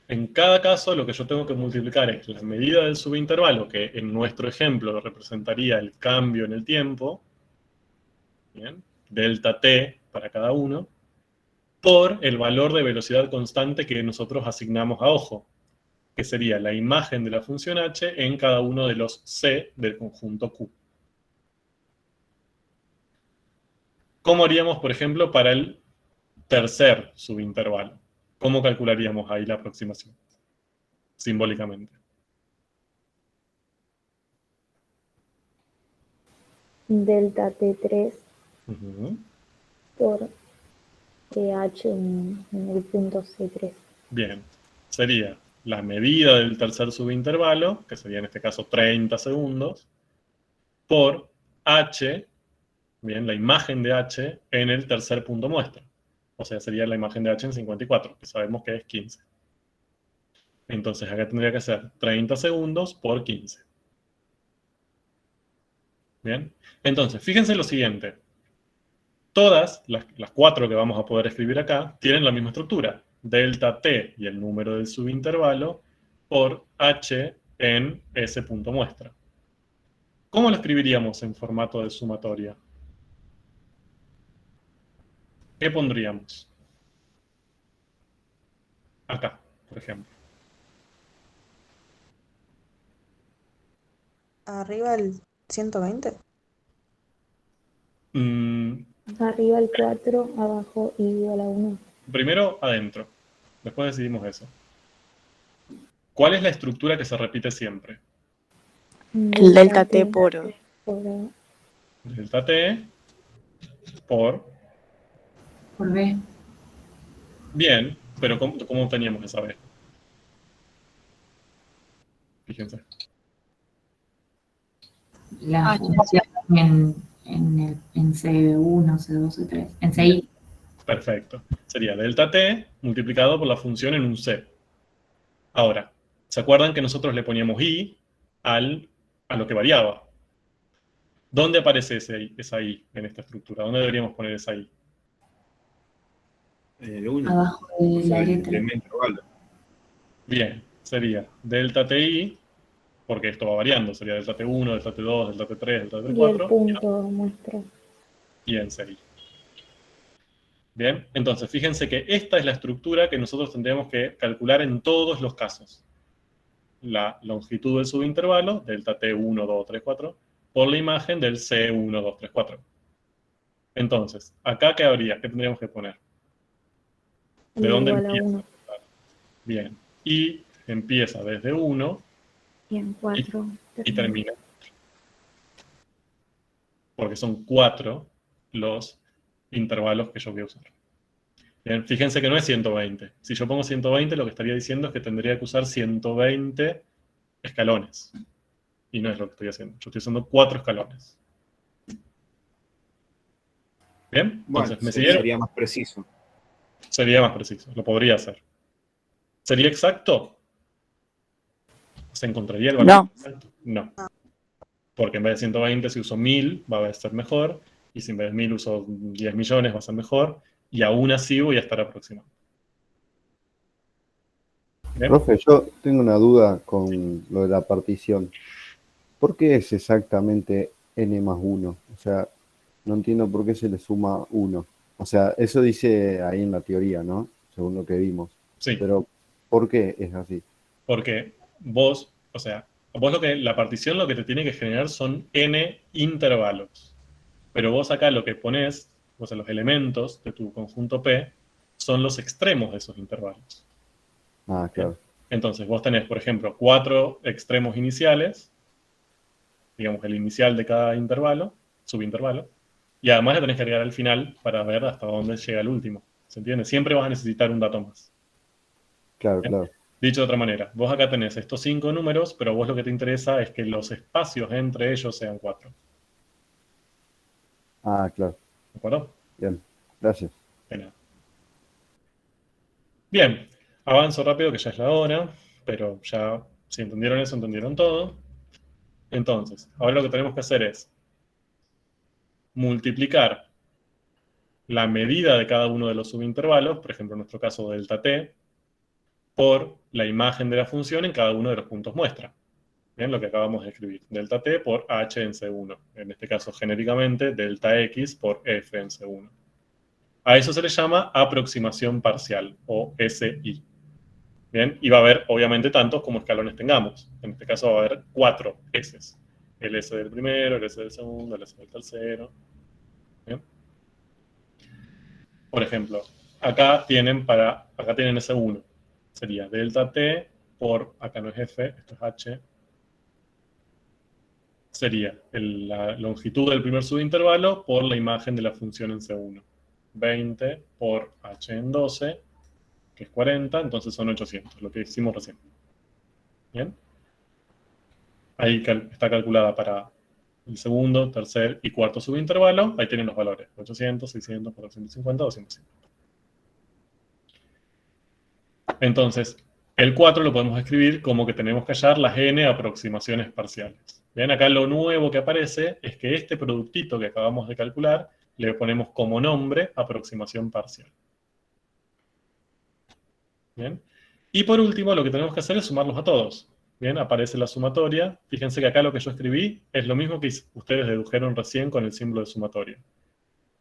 En cada caso, lo que yo tengo que multiplicar es la medida del subintervalo, que en nuestro ejemplo representaría el cambio en el tiempo, ¿bien? Delta T para cada uno, por el valor de velocidad constante que nosotros asignamos a ojo, que sería la imagen de la función h en cada uno de los c del conjunto Q. ¿Cómo haríamos, por ejemplo, para el tercer subintervalo? ¿Cómo calcularíamos ahí la aproximación? Simbólicamente. Delta T3 Ujú. por TH en el punto C3. Bien, sería la medida del tercer subintervalo, que sería en este caso 30 segundos, por h, bien, la imagen de h en el tercer punto muestra. O sea, sería la imagen de h en 54, que sabemos que es 15. Entonces acá tendría que ser 30 segundos por 15. Bien, entonces fíjense lo siguiente. Todas las 4 que vamos a poder escribir acá tienen la misma estructura. Delta T y el número del subintervalo por h en ese punto muestra. ¿Cómo lo escribiríamos en formato de sumatoria? ¿Qué pondríamos? Acá, por ejemplo. Arriba el 120. Arriba el 4, abajo y a la 1. Primero adentro. Después decidimos eso. ¿Cuál es la estructura que se repite siempre? El delta T por Delta T por B. Bien, pero ¿cómo teníamos esa B? Fíjense. La función en C1, C2, C3, en CI. Perfecto. Sería delta T multiplicado por la función en un C. Ahora, ¿se acuerdan que nosotros le poníamos I a lo que variaba? ¿Dónde aparece esa I en esta estructura? ¿Dónde deberíamos poner esa I? Abajo de la letra. Bien, sería delta TI, porque esto va variando, sería delta T1, delta T2, delta T3, delta T4. Y el punto muestra. Y en serie. Bien, entonces fíjense que esta es la estructura que nosotros tendríamos que calcular en todos los casos. La longitud del subintervalo, delta T1, 2, 3, 4, por la imagen del C1, 2, 3, 4. Entonces, ¿acá qué habría? ¿Qué tendríamos que poner? ¿De dónde empieza? Bien, y empieza desde 1 y en 4 y termina. Porque son 4 los intervalos que yo voy a usar. Bien, fíjense que no es 120. Si yo pongo 120, lo que estaría diciendo es que tendría que usar 120 escalones. Y no es lo que estoy haciendo. Yo estoy usando 4 escalones. Bien, entonces, ¿me siguieron? Sería más preciso. Sería más preciso, lo podría hacer. ¿Sería exacto? ¿Se encontraría el valor exacto? No. Porque en vez de 120, si uso 1000, va a ser mejor. Y si en vez de 1000 uso 10 millones, va a ser mejor. Y aún así voy a estar aproximando. ¿Bien? Profe, yo tengo una duda con lo de la partición. ¿Por qué es exactamente n más 1? O sea, no entiendo por qué se le suma 1. O sea, eso dice ahí en la teoría, ¿no? Según lo que vimos. Sí. Pero, ¿por qué es así? Porque vos, o sea, la partición lo que te tiene que generar son n intervalos. Pero vos acá lo que ponés, o sea, los elementos de tu conjunto P, son los extremos de esos intervalos. Ah, claro. Entonces, vos tenés, por ejemplo, 4 extremos iniciales, digamos, el inicial de cada intervalo, subintervalo, y además le tenés que agregar al final para ver hasta dónde llega el último. ¿Se entiende? Siempre vas a necesitar un dato más. Claro, ¿Bien? claro. Dicho de otra manera, vos acá tenés estos 5 números, pero vos lo que te interesa es que los espacios entre ellos sean 4. Ah, claro. ¿De acuerdo? Bien, gracias. De nada. Bien, avanzo rápido que ya es la hora, pero ya si entendieron eso, entendieron todo. Entonces, ahora lo que tenemos que hacer es multiplicar la medida de cada uno de los subintervalos, por ejemplo en nuestro caso delta t, por la imagen de la función en cada uno de los puntos muestra. Bien, lo que acabamos de escribir. Delta t por h en C1. En este caso, genéricamente, delta x por f en C1. A eso se le llama aproximación parcial, o SI. Bien, y va a haber, obviamente, tantos como escalones tengamos. En este caso va a haber 4 S. El S del primero, el S del segundo, el S del tercero. Bien. Por ejemplo, acá tienen S1. Sería delta t por, acá no es f, esto es h. Sería la longitud del primer subintervalo por la imagen de la función en C1. 20 por h en 12, que es 40, entonces son 800, lo que hicimos recién. ¿Bien? Ahí está calculada para el segundo, tercer y cuarto subintervalo. Ahí tienen los valores, 800, 600, 450, 250. Entonces, el 4 lo podemos escribir como que tenemos que hallar las n aproximaciones parciales. Bien, acá lo nuevo que aparece es que este productito que acabamos de calcular le ponemos como nombre aproximación parcial. Bien. Y por último, lo que tenemos que hacer es sumarlos a todos. Bien, aparece la sumatoria. Fíjense que acá lo que yo escribí es lo mismo que ustedes dedujeron recién con el símbolo de sumatoria.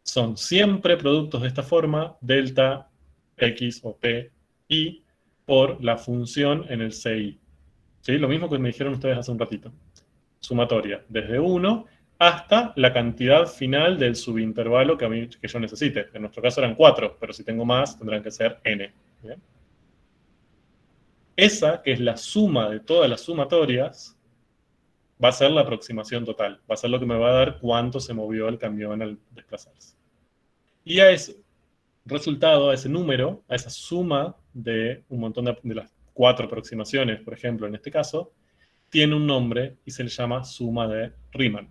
Son siempre productos de esta forma, delta, x o p, y por la función en el CI. ¿Sí? Lo mismo que me dijeron ustedes hace un ratito. Sumatoria, desde 1 hasta la cantidad final del subintervalo que yo necesite. En nuestro caso eran 4, pero si tengo más, tendrán que ser n. ¿Bien? Esa, que es la suma de todas las sumatorias, va a ser la aproximación total. Va a ser lo que me va a dar cuánto se movió el camión al desplazarse. Y a ese resultado, a ese número, a esa suma de un montón de las 4 aproximaciones, por ejemplo, en este caso, tiene un nombre y se le llama suma de Riemann.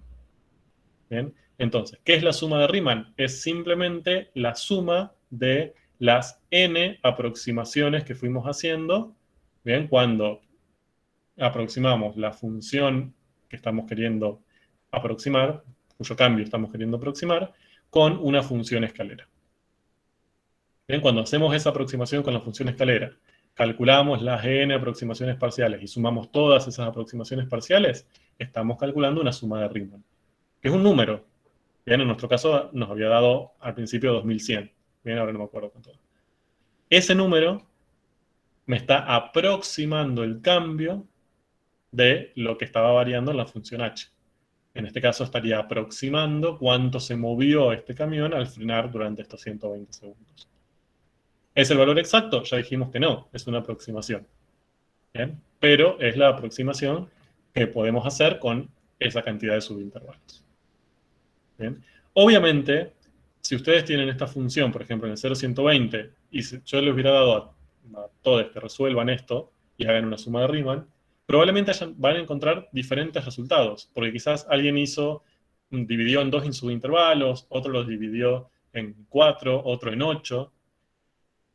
¿Bien? Entonces, ¿qué es la suma de Riemann? Es simplemente la suma de las n aproximaciones que fuimos haciendo. Bien, cuando aproximamos la función que estamos queriendo aproximar, cuyo cambio estamos queriendo aproximar, con una función escalera. Bien, cuando hacemos esa aproximación con la función escalera, calculamos las n aproximaciones parciales y sumamos todas esas aproximaciones parciales, estamos calculando una suma de Riemann, que es un número. Bien, en nuestro caso nos había dado al principio 2100. Bien, ahora no me acuerdo cuánto. Ese número me está aproximando el cambio de lo que estaba variando en la función h. En este caso estaría aproximando cuánto se movió este camión al frenar durante estos 120 segundos. ¿Es el valor exacto? Ya dijimos que no, es una aproximación. ¿Bien? Pero es la aproximación que podemos hacer con esa cantidad de subintervalos. ¿Bien? Obviamente, si ustedes tienen esta función, por ejemplo, en el 0,120, y si yo les hubiera dado a todos que resuelvan esto y hagan una suma de Riemann, probablemente van a encontrar diferentes resultados, porque quizás alguien dividió en 2 subintervalos, otro los dividió en 4, otro en 8.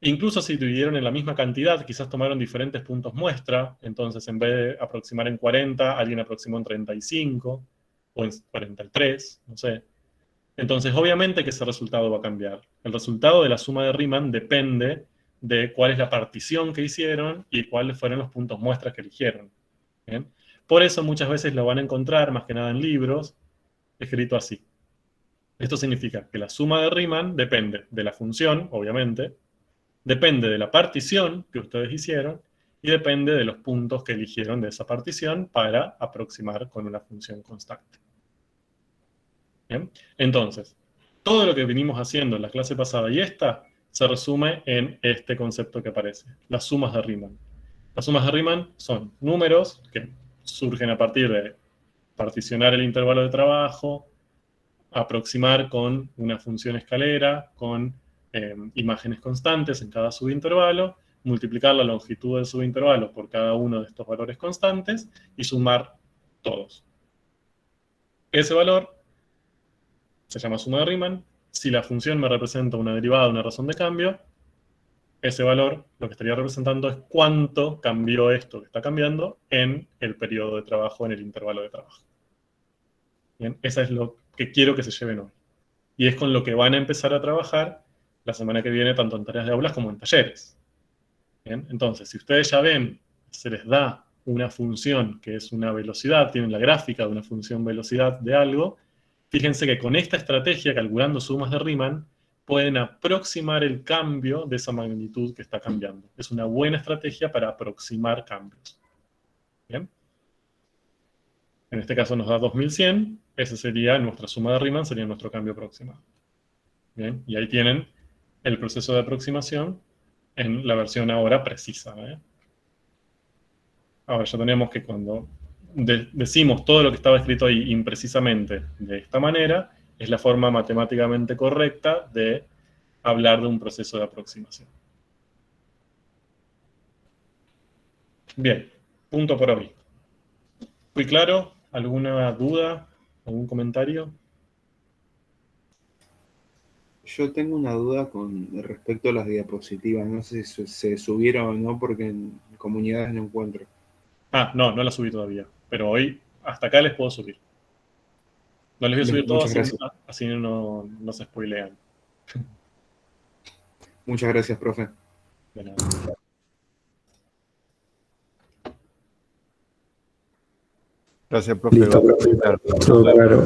Incluso si dividieron en la misma cantidad, quizás tomaron diferentes puntos muestra, entonces en vez de aproximar en 40, alguien aproximó en 35, o en 43, no sé. Entonces, obviamente que ese resultado va a cambiar. El resultado de la suma de Riemann depende de cuál es la partición que hicieron y cuáles fueron los puntos muestras que eligieron. ¿Bien? Por eso muchas veces lo van a encontrar, más que nada en libros, escrito así. Esto significa que la suma de Riemann depende de la función, obviamente, depende de la partición que ustedes hicieron y depende de los puntos que eligieron de esa partición para aproximar con una función constante. ¿Bien? Entonces, todo lo que vinimos haciendo en la clase pasada y esta se resume en este concepto que aparece, las sumas de Riemann. Las sumas de Riemann son números que surgen a partir de particionar el intervalo de trabajo, aproximar con una función escalera, con imágenes constantes en cada subintervalo, multiplicar la longitud del subintervalo por cada uno de estos valores constantes y sumar todos. Ese valor se llama suma de Riemann. Si la función me representa una derivada, una razón de cambio, ese valor lo que estaría representando es cuánto cambió esto que está cambiando en el periodo de trabajo, en el intervalo de trabajo. Bien, eso es lo que quiero que se lleven hoy. Y es con lo que van a empezar a trabajar la semana que viene, tanto en tareas de aulas como en talleres. Bien, entonces, si ustedes ya ven, se les da una función que es una velocidad, tienen la gráfica de una función velocidad de algo, fíjense que con esta estrategia, calculando sumas de Riemann, pueden aproximar el cambio de esa magnitud que está cambiando. Es una buena estrategia para aproximar cambios. ¿Bien? En este caso nos da 2100, esa sería nuestra suma de Riemann, sería nuestro cambio aproximado. ¿Bien? Y ahí tienen el proceso de aproximación en la versión ahora precisa. Ahora ya tenemos que cuando decimos todo lo que estaba escrito ahí imprecisamente de esta manera, es la forma matemáticamente correcta de hablar de un proceso de aproximación. Bien, punto por hoy. ¿Fui claro? ¿Alguna duda? ¿Algún comentario? Yo tengo una duda con respecto a las diapositivas. No sé si se subieron o no, porque en comunidades no encuentro. Ah, no las subí todavía. Pero hoy, hasta acá les puedo subir. No les voy a subir todas, así no se spoilean. Muchas gracias, profe. De nada. Gracias, profe. Listo, profe. Todo claro.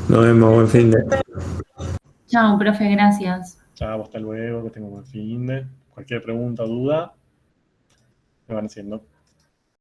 Nos vemos, buen fin de. Chao, profe, gracias. Chao, hasta luego, que tengan buen fin de. Cualquier pregunta o duda, me van haciendo.